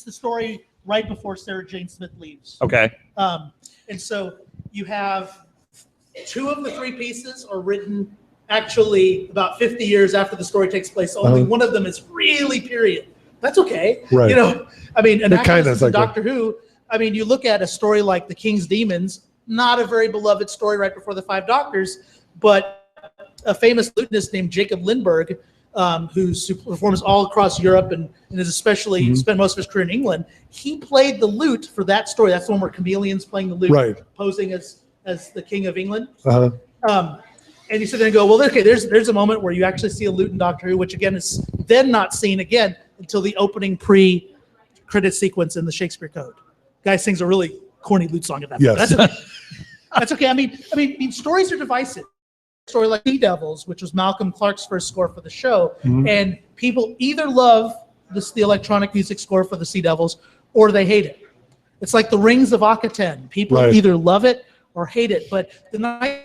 Speaker 3: the story right before Sarah Jane Smith leaves.
Speaker 1: Okay.
Speaker 3: And so you have 2 of the 3 pieces are written actually about 50 years after the story takes place. Only one of them is really period. That's okay.
Speaker 2: Right.
Speaker 3: And kind of like Doctor Who. You look at a story like The King's Demons, not a very beloved story right before the 5 Doctors, but a famous lutenist named Jacob Lindbergh, who performs all across Europe and is especially spent most of his career in England. He played the lute for that story. That's the one where Chameleon's playing the lute, posing as the King of England. And you sit there and go, there's a moment where you actually see a lute in Doctor Who, which again is then not seen again until the opening pre-credit sequence in the Shakespeare Code. Guy sings a really corny lute song at that point.
Speaker 2: Yes.
Speaker 3: That's okay. I mean, stories are divisive. Story like Sea Devils, which was Malcolm Clark's first score for the show, and people either love the electronic music score for the Sea Devils, or they hate it. It's like the Rings of Akaten. People either love it or hate it. But the nice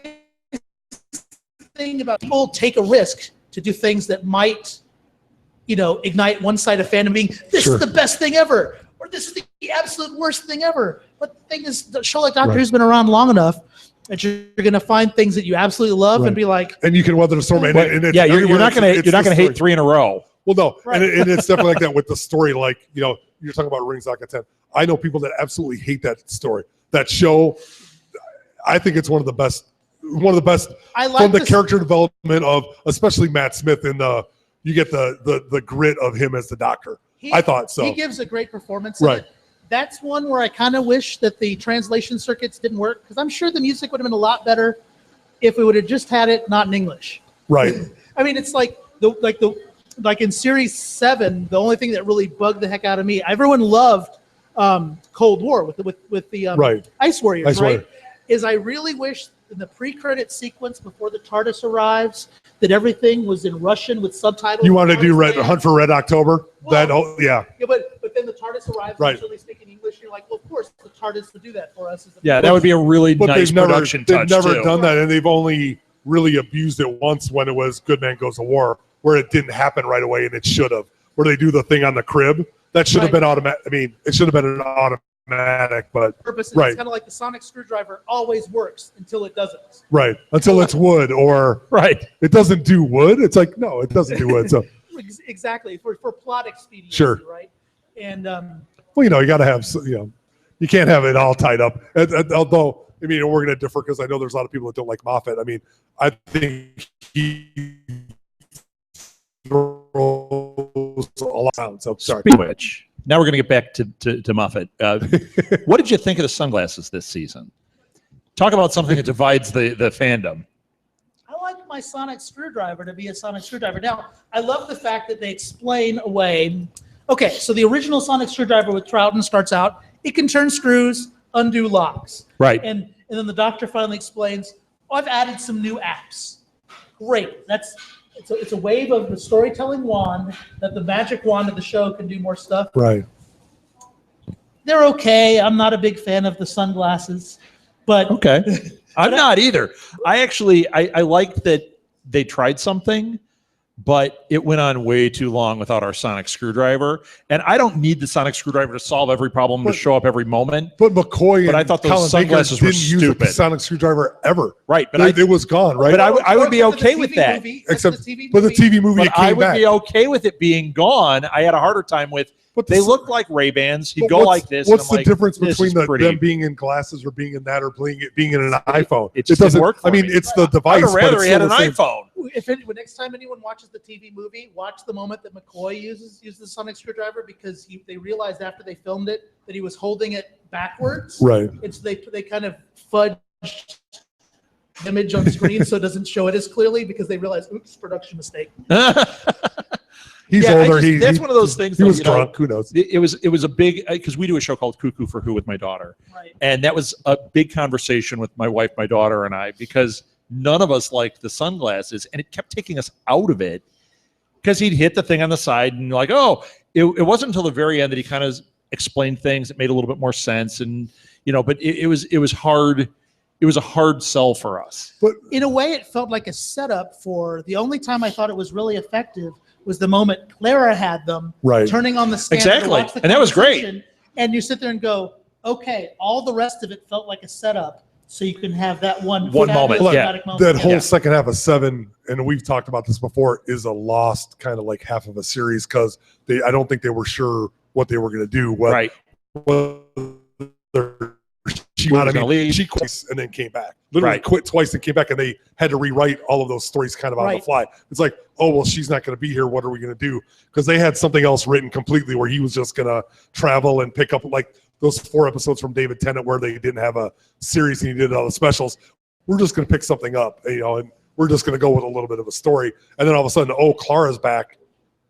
Speaker 3: thing about people take a risk to do things that might, ignite one side of fandom being, this is the best thing ever, or this is the absolute worst thing ever. But the thing is, the show like Doctor Who's been around long enough that you're going to find things that you absolutely love and be like,
Speaker 2: and you can weather the storm. And
Speaker 1: you're not going to hate 3 in a row.
Speaker 2: Well, no, and it's definitely like that with the story. Like, you're talking about Rings of Akaten. I know people that absolutely hate that story. That show, I think it's one of the best. I like from the character development of, especially Matt Smith, and you get the grit of him as the Doctor. I thought so.
Speaker 3: He gives a great performance. Right. That's one where I kind of wish that the translation circuits didn't work, because I'm sure the music would have been a lot better if we would have just had it not in English.
Speaker 2: Right.
Speaker 3: I mean, it's like in Series 7, the only thing that really bugged the heck out of me. Everyone loved Cold War with the Ice Warriors, right? Is I really wish in the pre-credit sequence before the TARDIS arrives that everything was in Russian with subtitles.
Speaker 2: You want to do Hunt for Red October?
Speaker 3: Well, yeah, but then the TARDIS arrives and really speaking English. And you're like, well, of course the TARDIS would do that for us.
Speaker 1: That would be a really nice production touch.
Speaker 2: They've never done that, and they've only really abused it once when it was Good Man Goes to War, where it didn't happen right away, and it should have. Where they do the thing on the crib, that should have been automatic. I mean, it should have been an automatic, but
Speaker 3: purpose. It's kind of like the sonic screwdriver always works until it doesn't.
Speaker 2: Right, until it's wood, or it doesn't do wood. It's like, no, it doesn't do wood. So
Speaker 3: exactly for plot expediency.
Speaker 2: Sure.
Speaker 3: Right. And
Speaker 2: well, you got to have, you can't have it all tied up. Although, I mean, we're going to differ because I know there's a lot of people that don't like Moffat. I mean, I think he throws a lot down. So sorry.
Speaker 1: Speaking of which, now we're going to get back to Moffat. What did you think of the sunglasses this season? Talk about something that divides the fandom.
Speaker 3: I like my sonic screwdriver to be a sonic screwdriver. Now, I love the fact that they explain away. Okay, so the original sonic screwdriver with Troughton starts out, it can turn screws, undo locks.
Speaker 1: Right.
Speaker 3: And then the Doctor finally explains, I've added some new apps. Great. It's a wave of the storytelling wand that the magic wand of the show can do more stuff.
Speaker 2: Right.
Speaker 3: They're okay. I'm not a big fan of the sunglasses, but
Speaker 1: okay. I'm not either. I liked that they tried something, but it went on way too long without our sonic screwdriver. And I don't need the sonic screwdriver to solve every problem, to show up every moment.
Speaker 2: But McCoy and
Speaker 1: I thought those
Speaker 2: Colin
Speaker 1: sunglasses were
Speaker 2: didn't use the sonic screwdriver ever.
Speaker 1: Right. But
Speaker 2: it was gone, right?
Speaker 1: But I would be okay with that.
Speaker 2: Except the TV movie, it came
Speaker 1: I would
Speaker 2: back.
Speaker 1: be okay with it being gone. I had a harder time with, they look like Ray-Bans. He'd go like this.
Speaker 2: What's the difference between them being in glasses or being in that or being in an iPhone?
Speaker 1: It doesn't work.
Speaker 2: I mean, it's the device.
Speaker 1: I'd rather he had an iPhone.
Speaker 3: Next time anyone watches the TV movie, watch the moment that McCoy uses the sonic screwdriver, because they realized after they filmed it that he was holding it backwards.
Speaker 2: Right.
Speaker 3: It's they kind of fudged the image on screen so it doesn't show it as clearly, because they realized, oops, production mistake.
Speaker 2: He's older.
Speaker 1: That's one of those things.
Speaker 2: He was drunk. Who knows?
Speaker 1: It was a big, because we do a show called Cuckoo for Who with my daughter, and that was a big conversation with my wife, my daughter, and I, because none of us liked the sunglasses, and it kept taking us out of it, because he'd hit the thing on the side, and like, it wasn't until the very end that he kind of explained things that made a little bit more sense, and but it was hard. It was a hard sell for us.
Speaker 3: But in a way, it felt like a setup for the only time I thought it was really effective was the moment Clara had them turning on the scanner.
Speaker 1: Exactly. And that was great.
Speaker 3: And you sit there and go, okay, all the rest of it felt like a setup, so you can have that one
Speaker 1: moment.
Speaker 2: That whole second half of 7, and we've talked about this before, is a lost kind of like half of a series, because I don't think they were sure what they were going to do. She quit and then came back. Literally quit twice and came back, and they had to rewrite all of those stories kind of on the fly. It's like, oh, well, she's not going to be here. What are we going to do? Because they had something else written completely where he was just going to travel and pick up, like those 4 episodes from David Tennant where they didn't have a series and he did all the specials. We're just going to pick something up, and we're just going to go with a little bit of a story. And then all of a sudden, Clara's back.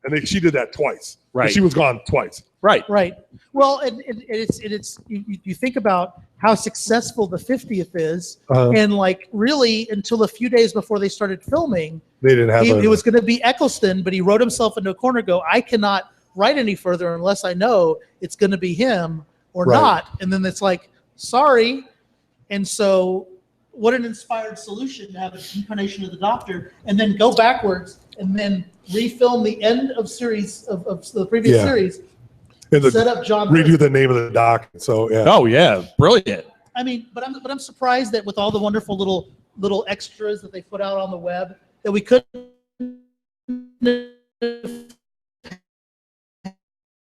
Speaker 2: And she did that twice.
Speaker 1: Right.
Speaker 2: She was gone twice.
Speaker 1: Right.
Speaker 3: Well, and it's you think about how successful the 50th is, and like really until a few days before they started filming,
Speaker 2: they didn't have
Speaker 3: it was going to be Eccleston, but he wrote himself into a corner. I cannot write any further unless I know it's going to be him or not. And then it's like, sorry. And so what an inspired solution to have an incarnation of the Doctor and then go backwards and then refilm the end of series of the previous series. And set up John.
Speaker 2: Redo the name of the Doc. So yeah.
Speaker 1: Oh yeah, brilliant.
Speaker 3: I mean, but I'm surprised that with all the wonderful little extras that they put out on the web that we couldn't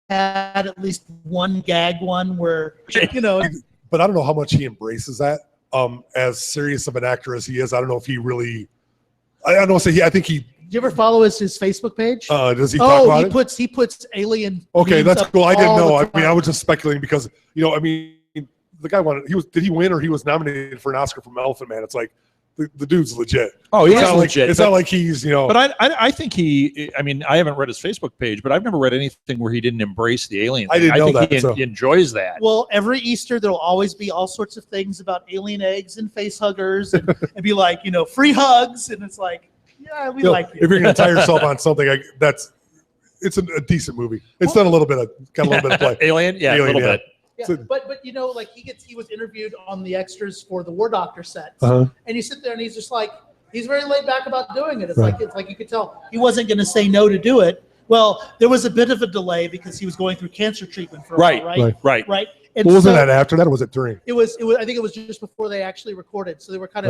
Speaker 3: had at least one gag one where, you know.
Speaker 2: But I don't know how much he embraces that. As serious of an actor as he is, I don't know if he really. I don't know. I think he.
Speaker 3: Did you ever follow his Facebook page?
Speaker 2: Does he talk about it?
Speaker 3: He puts alien.
Speaker 2: Okay, that's cool. I didn't know. I mean, I was just speculating because I mean, the guy did he win or he was nominated for an Oscar from Elephant Man? It's like. The dude's legit.
Speaker 1: Oh, he is legit.
Speaker 2: It's not like he's,
Speaker 1: But I think I mean, I haven't read his Facebook page, but I've never read anything where he didn't embrace the alien thing.
Speaker 2: I think
Speaker 1: he enjoys that.
Speaker 3: Well, every Easter, there'll always be all sorts of things about alien eggs and face huggers and be like, free hugs. And it's like, yeah, we like you.
Speaker 2: If you're going to tie yourself on something, it's a decent movie. It's done a little bit of play.
Speaker 1: Alien? Yeah, a little bit.
Speaker 3: Yeah, but like he was interviewed on the extras for the War Doctor sets, and you sit there and he's just like he's very laid back about doing it. It's like you could tell he wasn't going to say no to do it. Well, there was a bit of a delay because he was going through cancer treatment for a while, right. And
Speaker 2: wasn't that after that, or was it during?
Speaker 3: It was. I think it was just before they actually recorded. So they were kind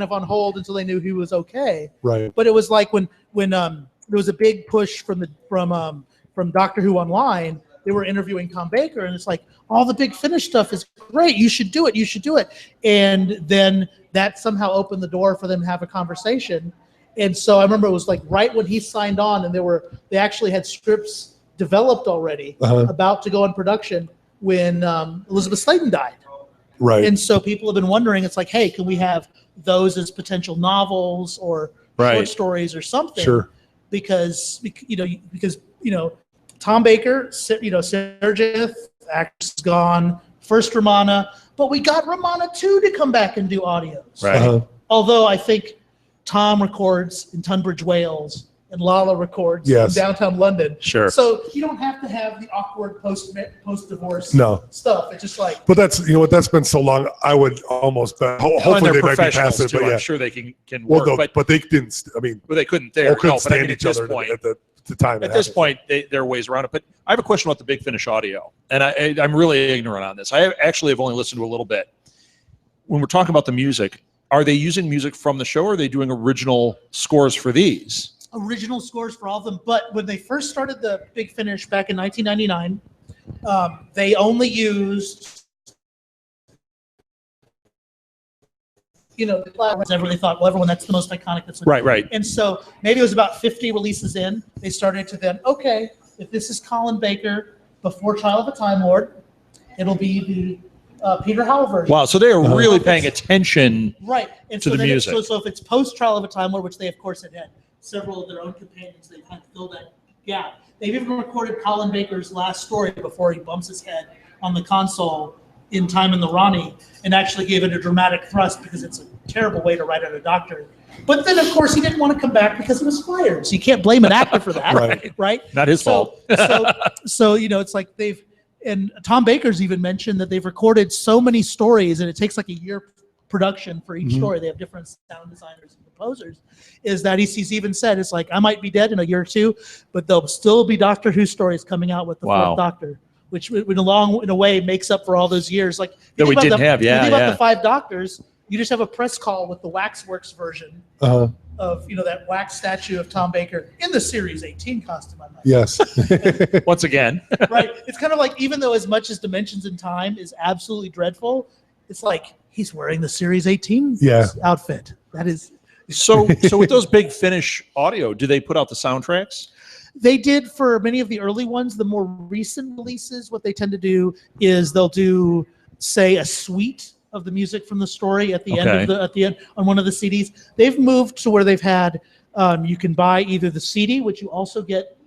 Speaker 3: of on hold until they knew he was okay.
Speaker 2: Right.
Speaker 3: But it was like when there was a big push from Doctor Who Online. They were interviewing Tom Baker, and it's like, all the Big Finish stuff is great. You should do it. And then that somehow opened the door for them to have a conversation. And so I remember it was like right when he signed on, and they actually had scripts developed already about to go in production when Elizabeth Sladen died.
Speaker 2: Right.
Speaker 3: And so people have been wondering, it's like, hey, can we have those as potential novels or short stories or something?
Speaker 2: Sure.
Speaker 3: Because Tom Baker, Sarah Jeth, actress is gone, first Romana, but we got Romana 2 to come back and do audios.
Speaker 1: Right.
Speaker 3: Although I think Tom records in Tunbridge, Wales, and Lala records in downtown London.
Speaker 1: Sure.
Speaker 3: So you don't have to have the awkward post-divorce stuff. It's just like.
Speaker 2: But that's been so long. I would almost bet. Hopefully they might be past it. But
Speaker 1: I'm sure they can work.
Speaker 2: But they didn't. I mean,
Speaker 1: they couldn't there.
Speaker 2: Couldn't stand each other at the time.
Speaker 1: At this point, there are ways around it. But I have a question about the Big Finish audio, and I'm really ignorant on this. I actually have only listened to a little bit. When we're talking about the music, are they using music from the show, or are they doing original scores for these?
Speaker 3: Original scores for all of them. But when they first started the Big Finish back in 1999, they only used. Everybody thought, well, everyone, that's the most iconic. That's
Speaker 1: right.
Speaker 3: And so maybe it was about 50 releases in. They started to then, okay, if this is Colin Baker before Trial of a Time Lord, it'll be the Peter Howell version.
Speaker 1: Wow, so they are really paying attention to the music.
Speaker 3: So if it's post Trial of a Time Lord, which they, of course, had several of their own companions, they've had to fill that gap. They've even recorded Colin Baker's last story before he bumps his head on the console in Time in the Ronnie, and actually gave it a dramatic thrust because it's a terrible way to write out a Doctor. But then, of course, he didn't want to come back because he was fired. So you can't blame an actor for that, right?
Speaker 1: Not his fault.
Speaker 3: So it's like and Tom Baker's even mentioned that they've recorded so many stories, and it takes like a year production for each story. They have different sound designers and composers. Is that he's even said, it's like, I might be dead in a year or two, but there'll still be Doctor Who stories coming out with the fourth Doctor. Which in a way makes up for all those years. Like
Speaker 1: that we didn't have,
Speaker 3: think about the 5 Doctors, you just have a press call with the Waxworks version of that wax statue of Tom Baker in the Series 18 costume.
Speaker 2: Yes.
Speaker 1: Once again.
Speaker 3: Right. It's kind of like, even though as much as Dimensions in Time is absolutely dreadful, it's like he's wearing the Series 18 outfit. That is.
Speaker 1: So with those Big Finish audio, do they put out the soundtracks?
Speaker 3: They did for many of the early ones. The more recent releases, what they tend to do is they'll do, say, a suite of the music from the story at the end on one of the CDs. They've moved to where they've had you can buy either the CD, which you also get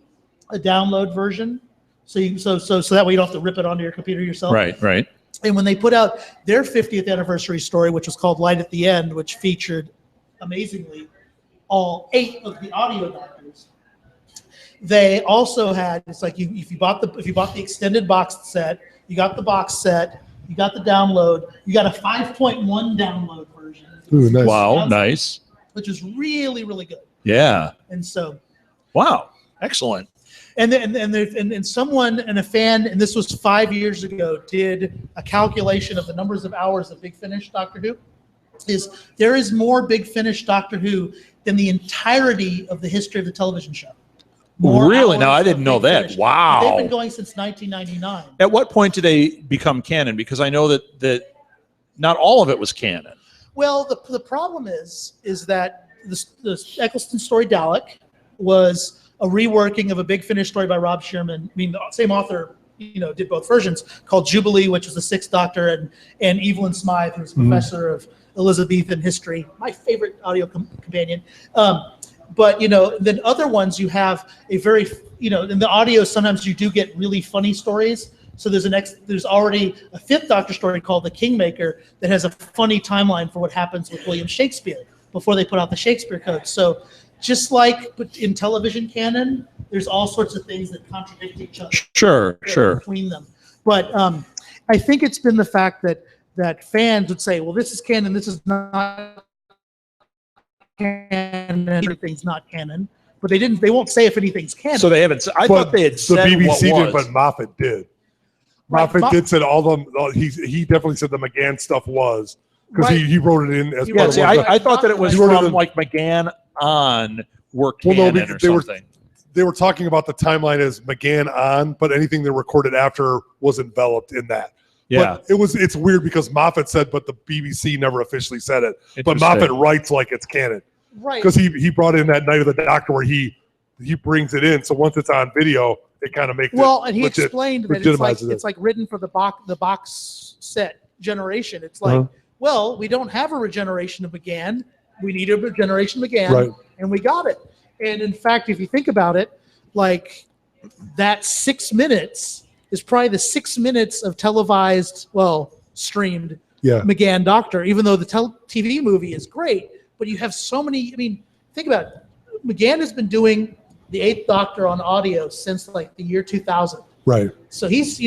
Speaker 3: a download version, so that way you don't have to rip it onto your computer yourself.
Speaker 1: Right.
Speaker 3: And when they put out their 50th anniversary story, which was called Light at the End, which featured amazingly all 8 of the audio Doctors. they also had, it's like if you bought the extended box set, you got the box set, you got the download, you got a 5.1 download version.
Speaker 2: Ooh, nice.
Speaker 1: Wow, nice.
Speaker 3: Which is really, really good.
Speaker 1: Yeah.
Speaker 3: And so,
Speaker 1: wow, excellent.
Speaker 3: And someone and a fan, and this was 5 years ago, did a calculation of the numbers of hours of Big Finish Doctor Who. There is more Big Finish Doctor Who than the entirety of the history of the television show.
Speaker 1: Really? Now, I didn't know that. Wow.
Speaker 3: They've been going since 1999.
Speaker 1: At what point did they become canon? Because I know that not all of it was canon.
Speaker 3: Well, the problem is that the Eccleston story Dalek was a reworking of a Big Finish story by Rob Shearman. I mean, the same author, did both versions, called Jubilee, which was the Sixth Doctor, and Evelyn Smythe, who's professor of Elizabethan history, my favorite audio companion. But then other ones you have a very, in the audio sometimes you do get really funny stories. So there's already a Fifth Doctor story called The Kingmaker that has a funny timeline for what happens with William Shakespeare before they put out the Shakespeare Code. So just like in television canon, there's all sorts of things that contradict each other.
Speaker 1: Sure.
Speaker 3: Between them. But I think it's been the fact that fans would say, well, this is canon, this is not canon, everything's not canon. But they won't say if anything's canon.
Speaker 1: So they haven't. I thought they had said
Speaker 2: the BBC
Speaker 1: what
Speaker 2: did,
Speaker 1: was.
Speaker 2: but Moffat did.
Speaker 3: Right,
Speaker 2: Moffat did said all of them. He definitely said the McGann stuff was because he wrote it in as part of
Speaker 1: See,
Speaker 2: one.
Speaker 1: I thought that it was from like McGann on were canon or something.
Speaker 2: They were talking about the timeline as McGann on, but anything they recorded after was enveloped in that.
Speaker 1: Yeah,
Speaker 2: but it's weird because Moffat said, but the BBC never officially said it. But Moffat writes like it's canon,
Speaker 3: right?
Speaker 2: Because he brought in that Night of the Doctor where he brings it in. So once it's on video, it kind of makes
Speaker 3: and he explained that it's like written for the box set generation. It's like, well, we don't have a regeneration of McGann. We need a regeneration of McGann, and we got it. And in fact, if you think about it, like that 6 minutes is probably the 6 minutes of televised, streamed McGann Doctor, even though the TV movie is great. But you have so many, think about it. McGann has been doing the Eighth Doctor on audio since like the year 2000.
Speaker 2: Right.
Speaker 3: So he's,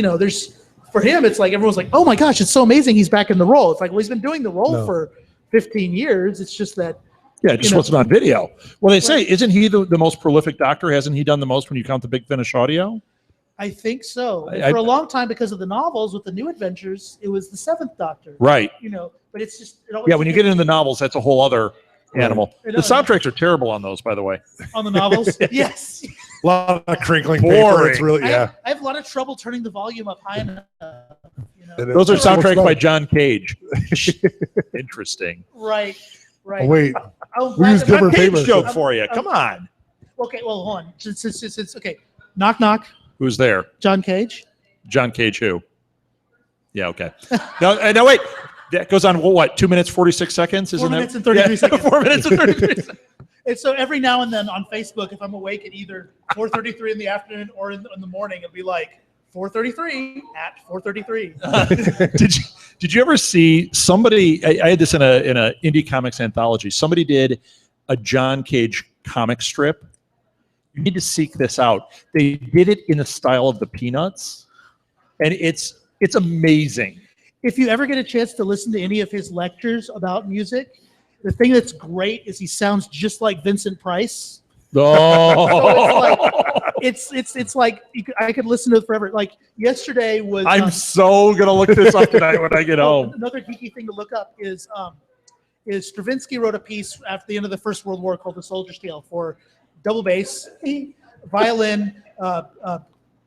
Speaker 3: for him, it's like everyone's like, oh my gosh, it's so amazing he's back in the role. It's like, well, he's been doing the role for 15 years. It's just that.
Speaker 1: Yeah, it just wasn't on video. Well, they say, isn't he the most prolific Doctor? Hasn't he done the most when you count the Big Finish audio?
Speaker 3: I think so. For a long time, because of the novels with the New Adventures, it was the Seventh Doctor.
Speaker 1: Right.
Speaker 3: But it's just.
Speaker 1: When you get into the novels, that's a whole other animal. The soundtracks are terrible on those, by the way.
Speaker 3: On the novels? Yes.
Speaker 2: A lot of crinkling paper. It's really,
Speaker 3: I have a lot of trouble turning the volume up high enough.
Speaker 1: Those are soundtracks by John Cage. Interesting.
Speaker 3: Right.
Speaker 2: Oh, wait.
Speaker 3: We
Speaker 2: use different paper.
Speaker 1: Joke for you. Come on.
Speaker 3: Okay, well, hold on. It's okay. Knock, knock.
Speaker 1: Who's there?
Speaker 3: John Cage.
Speaker 1: John Cage who? Yeah, okay. No, wait. That goes on, what, 2 minutes, 46 seconds?
Speaker 3: 4 minutes and 33 seconds.
Speaker 1: 4 minutes and 33 seconds.
Speaker 3: And so every now and then on Facebook, if I'm awake at either 4:33 in the afternoon or in the morning, it'll be like 4:33 at 4:33.
Speaker 1: Did you ever see somebody? I had this in a indie comics anthology. Somebody did a John Cage comic strip. You need to seek this out. They did it in the style of the Peanuts, and it's amazing.
Speaker 3: If you ever get a chance to listen to any of his lectures about music, the thing that's great is he sounds just like Vincent Price.
Speaker 1: Oh,
Speaker 3: it's like I could listen to it forever. Like yesterday was.
Speaker 1: I'm so gonna look this up tonight when I get home.
Speaker 3: Another geeky thing to look up is Stravinsky wrote a piece after the end of the First World War called "The Soldier's Tale" for double bass, violin,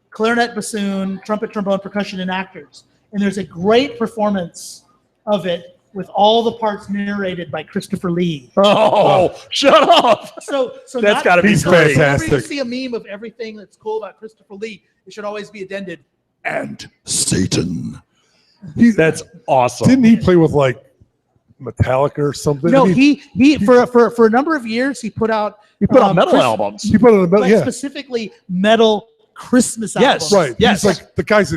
Speaker 3: clarinet, bassoon, trumpet, trombone, percussion, and actors. And there's a great performance of it with all the parts narrated by Christopher Lee.
Speaker 1: Oh, shut up!
Speaker 3: So
Speaker 1: that's got to be
Speaker 2: fantastic.
Speaker 3: Whenever you see a meme of everything that's cool about Christopher Lee, it should always be addended.
Speaker 2: And Satan.
Speaker 1: That's awesome.
Speaker 2: Didn't he play with like Metallica or something?
Speaker 3: No, he for a number of years he put out
Speaker 1: metal albums.
Speaker 2: He put out metal,
Speaker 3: specifically metal Christmas albums.
Speaker 2: Right.
Speaker 1: Yes.
Speaker 2: He's like the guy's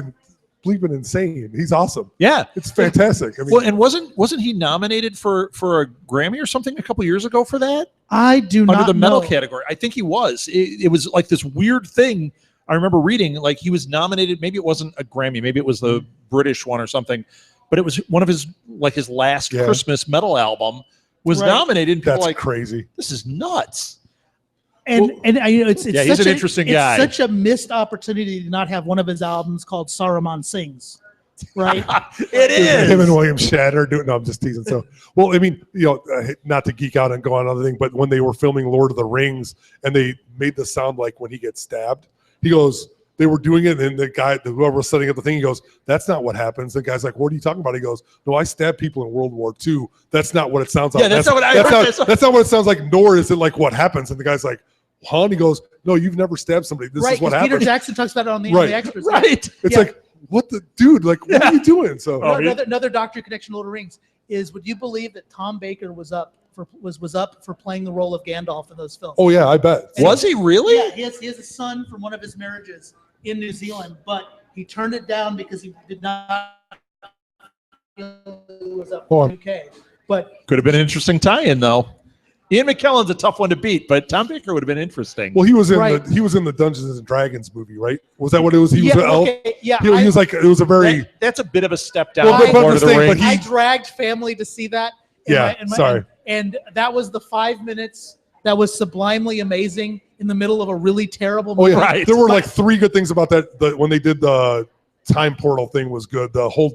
Speaker 2: bleeping insane. He's awesome.
Speaker 1: Yeah,
Speaker 2: it's fantastic. I mean,
Speaker 1: well, and wasn't he nominated for a Grammy or something a couple years ago for that?
Speaker 3: I do not
Speaker 1: under the metal
Speaker 3: know.
Speaker 1: category. I think he was. It was like this weird thing. I remember reading like he was nominated. Maybe it wasn't a Grammy. Maybe it was the British one or something. But it was one of his last Christmas metal album was nominated. And people
Speaker 2: That's
Speaker 1: were like,
Speaker 2: crazy.
Speaker 1: This is nuts.
Speaker 3: And it's
Speaker 1: yeah, he's an interesting guy.
Speaker 3: It's such a missed opportunity to not have one of his albums called Saruman Sings. Right?
Speaker 1: It is.
Speaker 2: Him and William Shatner doing. No, I'm just teasing. So, well, I mean, not to geek out and go on another thing, but when they were filming Lord of the Rings and they made the sound like when he gets stabbed, he goes, they were doing it, and the guy, whoever was setting up the thing, he goes, "That's not what happens." The guy's like, "What are you talking about?" He goes, "No, I stabbed people in World War II. That's not what it sounds like.
Speaker 1: Yeah, that's not what I heard.
Speaker 2: That's not what it sounds like. Nor is it like what happens." And the guy's like, "Huh?" And he goes, "No, you've never stabbed somebody. This is what happens."
Speaker 3: Peter Jackson talks about it on the extras.
Speaker 1: Right.
Speaker 2: It's like, what the dude? Like, what are you doing? So
Speaker 3: another Doctor Connection, Lord of the Rings is. Would you believe that Tom Baker was up for playing the role of Gandalf in those films?
Speaker 2: Oh yeah, I bet.
Speaker 1: Was he really?
Speaker 3: Yeah, he has a son from one of his marriages in New Zealand, but he turned it down because he did not feel it was up for UK. But
Speaker 1: could have been an interesting tie-in though. Ian McKellen's a tough one to beat, but Tom Baker would have been interesting.
Speaker 2: Well, he was in the Dungeons and Dragons movie, right? Was that what it was? He was an elf.
Speaker 3: Yeah,
Speaker 2: he was like, it was a very.
Speaker 1: That's a bit of a step down. Lord of the Rings.
Speaker 3: I dragged family to see that. And that was the 5 minutes that was sublimely amazing in the middle of a really terrible movie.
Speaker 2: Oh yeah, right. There were like 3 good things about that. When they did the time portal thing was good. The whole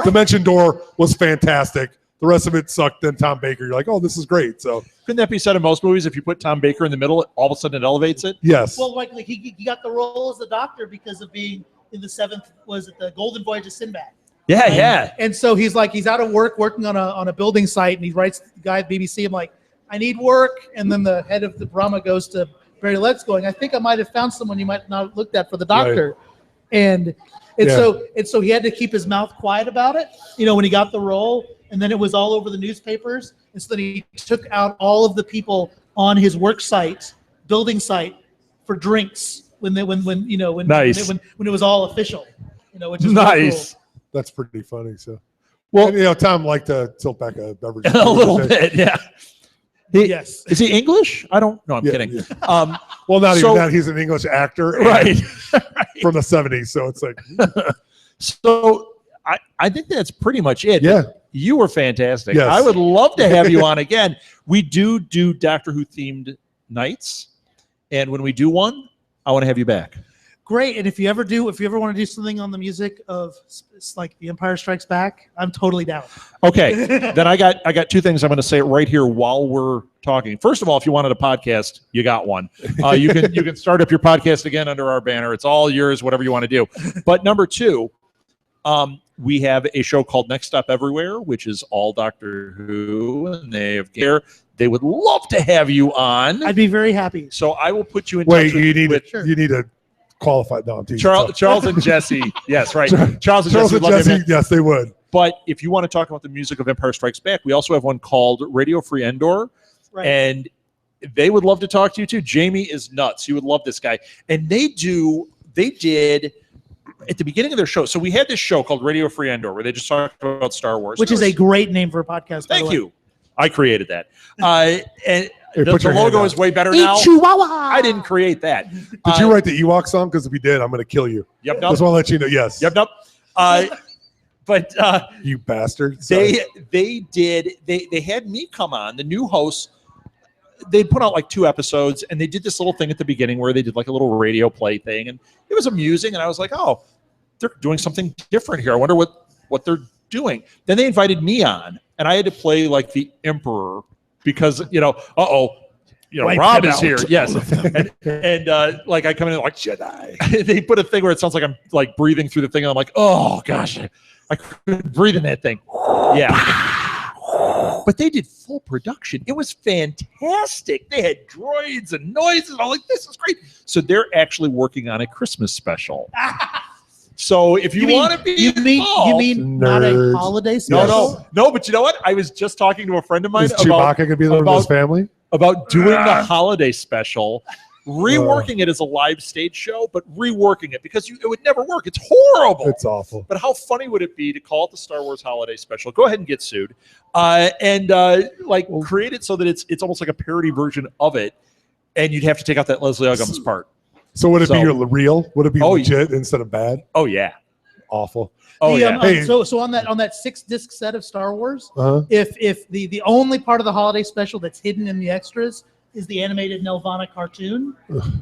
Speaker 2: dimension door was fantastic. The rest of it sucked. Then Tom Baker, you're like, oh, this is great. So
Speaker 1: couldn't that be said in most movies? If you put Tom Baker in the middle, all of a sudden it elevates it.
Speaker 2: Yes.
Speaker 3: Well, like he got the role as the Doctor because of being in the 7th. Was it the Golden Voyage of Sinbad?
Speaker 1: Yeah, yeah.
Speaker 3: And so he's out of work, working on a building site, and he writes the guy at BBC. I'm like, I need work. And then the head of the drama goes to Barry Letts, going, I think I might have found someone you might not have looked at for the Doctor. Right. So he had to keep his mouth quiet about it, when he got the role. And then it was all over the newspapers. And so then he took out all of the people on his work site, building site, for drinks when it was all official. Which is
Speaker 1: nice.
Speaker 3: Really cool.
Speaker 2: That's pretty funny. So, well, Tom liked to tilt back a beverage
Speaker 1: a little bit. Yeah.
Speaker 3: Yes.
Speaker 1: Is he English? I don't know. I'm kidding.
Speaker 2: Yeah. Well, not even that. He's an English actor,
Speaker 1: right?
Speaker 2: From the 70s. So it's like.
Speaker 1: So I think that's pretty much it.
Speaker 2: Yeah.
Speaker 1: You were fantastic.
Speaker 2: Yes.
Speaker 1: I would love to have you on again. We do Doctor Who themed nights, and when we do one, I want to have you back.
Speaker 3: Great. And if you ever want to do something on the music of like The Empire Strikes Back, I'm totally down.
Speaker 1: Okay. Then I got 2 things I'm going to say right here while we're talking. First of all, if you wanted a podcast, you got one. You can start up your podcast again under our banner. It's all yours, whatever you want to do. But number 2, we have a show called Next Stop Everywhere, which is all Doctor Who, and they would love to have you on.
Speaker 3: I'd be very happy.
Speaker 1: So I will put you in
Speaker 2: touch
Speaker 1: with...
Speaker 2: You need a qualified
Speaker 1: Charles and Jesse. Yes, right. Charles and Jesse,
Speaker 2: yes, they would.
Speaker 1: But if you want to talk about the music of Empire Strikes Back, we also have one called Radio Free Endor.
Speaker 3: Right.
Speaker 1: And they would love to talk to you too. Jamie is nuts. You would love this guy. And they did at the beginning of their show. So we had this show called Radio Free Endor where they just talked about Star Wars.
Speaker 3: Which is a great name for a podcast.
Speaker 1: Thank you. I created that. And the logo is way better now.
Speaker 3: Chihuahua.
Speaker 1: I didn't create that.
Speaker 2: Did you write the Ewok song? Because if you did, I'm going to kill you.
Speaker 1: Yep.
Speaker 2: Just want to let you know. Yes.
Speaker 1: Yep. But
Speaker 2: you bastard.
Speaker 1: They had me come on, the new host. They'd put out like 2 episodes, and they did this little thing at the beginning where they did like a little radio play thing, and it was amusing. And I was like, oh, they're doing something different here. I wonder what they're doing. Then they invited me on, and I had to play like the Emperor because Rob is here. Yes, and like I come in like Jedi. They put a thing where it sounds like I'm like breathing through the thing, and I'm like, oh gosh, I couldn't breathe in that thing. Yeah. But they did full production. It was fantastic. They had droids and noises. I'm like, this is great. So they're actually working on a Christmas special. So if you want to be
Speaker 3: you mean not a holiday special?
Speaker 1: No. But you know what? I was just talking to a friend of mine
Speaker 2: Is Chewbacca going to be there with his family?
Speaker 1: About doing the holiday special. reworking it as a live stage show, but reworking it because it would never work. It's horrible.
Speaker 2: It's awful.
Speaker 1: But how funny would it be to call it the Star Wars Holiday Special? Go ahead and get sued, and create it so that it's almost like a parody version of it, and you'd have to take out that Leslie Uggams part.
Speaker 2: So would it be real? Would it be legit instead of bad?
Speaker 1: Oh yeah,
Speaker 2: awful.
Speaker 1: Oh yeah.
Speaker 3: So on that 6-disc set of Star Wars, if the only part of the holiday special that's hidden in the extras is the animated Nelvana cartoon,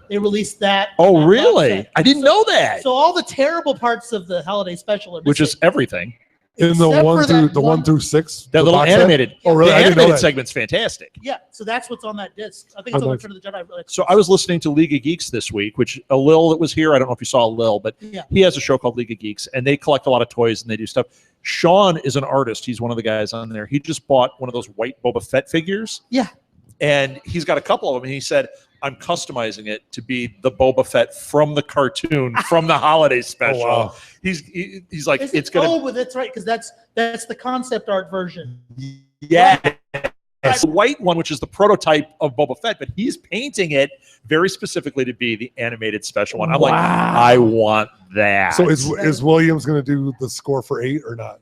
Speaker 3: they released that.
Speaker 1: Oh really? I didn't know that.
Speaker 3: So all the terrible parts of the holiday special are missing.
Speaker 1: Which is everything.
Speaker 2: In the 1 through 6,
Speaker 1: that little animated.
Speaker 2: Oh, really?
Speaker 1: The animated segment's fantastic.
Speaker 3: Yeah, so that's what's on that disc. I think it's on Return of the Jedi.
Speaker 1: So I was listening to League of Geeks this week, which Lil that was here. I don't know if you saw Lil, but he has a show called League of Geeks, and they collect a lot of toys and they do stuff. Sean is an artist. He's one of the guys on there. He just bought one of those white Boba Fett figures.
Speaker 3: Yeah,
Speaker 1: and he's got a couple of them. And he said, I'm customizing it to be the Boba Fett from the cartoon, from the holiday special. Oh, wow. He's like, it's gonna.
Speaker 3: Oh, but that's right, because that's the concept art version.
Speaker 1: Yeah, the white one, which is the prototype of Boba Fett, but he's painting it very specifically to be the animated special one. I'm like, I want that.
Speaker 2: So is Williams going to do the score for 8 or not?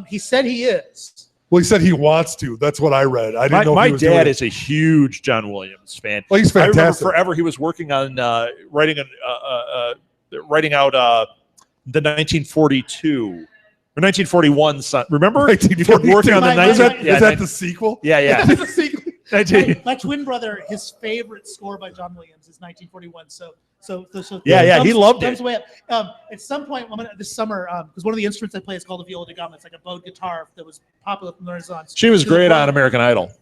Speaker 3: He said he is.
Speaker 2: Well, he said he wants to. That's what I read. I didn't know.
Speaker 1: My dad is a huge John Williams fan.
Speaker 2: Well, he's fantastic.
Speaker 1: I remember forever he was working on writing out the 1942 or 1941. Remember?
Speaker 2: 1942.
Speaker 1: Working on the
Speaker 2: is that the sequel?
Speaker 1: Yeah.
Speaker 3: That's a sequel. My twin brother, his favorite score by John Williams is 1941. So
Speaker 1: he loved it.
Speaker 3: At some point this summer, because one of the instruments I play is called a viola da gamba. It's like a bowed guitar that was popular from the Renaissance.
Speaker 1: She was great on American Idol.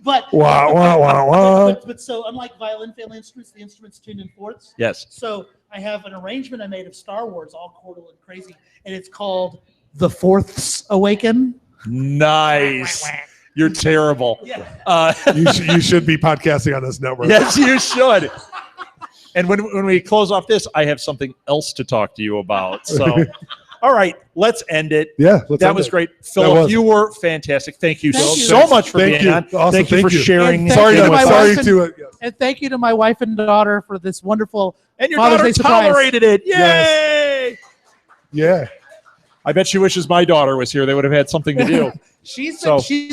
Speaker 3: But But so unlike violin family instruments, the instruments tuned in fourths.
Speaker 1: Yes.
Speaker 3: So I have an arrangement I made of Star Wars, all chordal and crazy, and it's called "The Fourths Awaken."
Speaker 1: Nice. You're terrible.
Speaker 3: Yeah.
Speaker 2: You should be podcasting on this network.
Speaker 1: Yes, you should. And when we close off this, I have something else to talk to you about. So, all right, let's end it.
Speaker 2: Yeah,
Speaker 1: that was great. Philip, you were fantastic. Thank you so much for being on.
Speaker 2: Awesome.
Speaker 1: Thank you for sharing.
Speaker 3: And thank you to my wife and daughter for this wonderful
Speaker 1: and your daughter tolerated it. Yay!
Speaker 2: Yes. Yeah.
Speaker 1: I bet she wishes my daughter was here. They would have had something to do.
Speaker 3: She's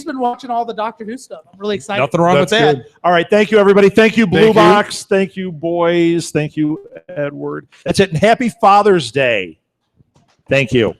Speaker 3: been watching all the Doctor Who stuff. I'm really excited.
Speaker 1: Nothing wrong with that. Good. All right. Thank you, everybody. Thank you, Blue Box. Thank you, boys. Thank you, Edward. That's it. And happy Father's Day. Thank you.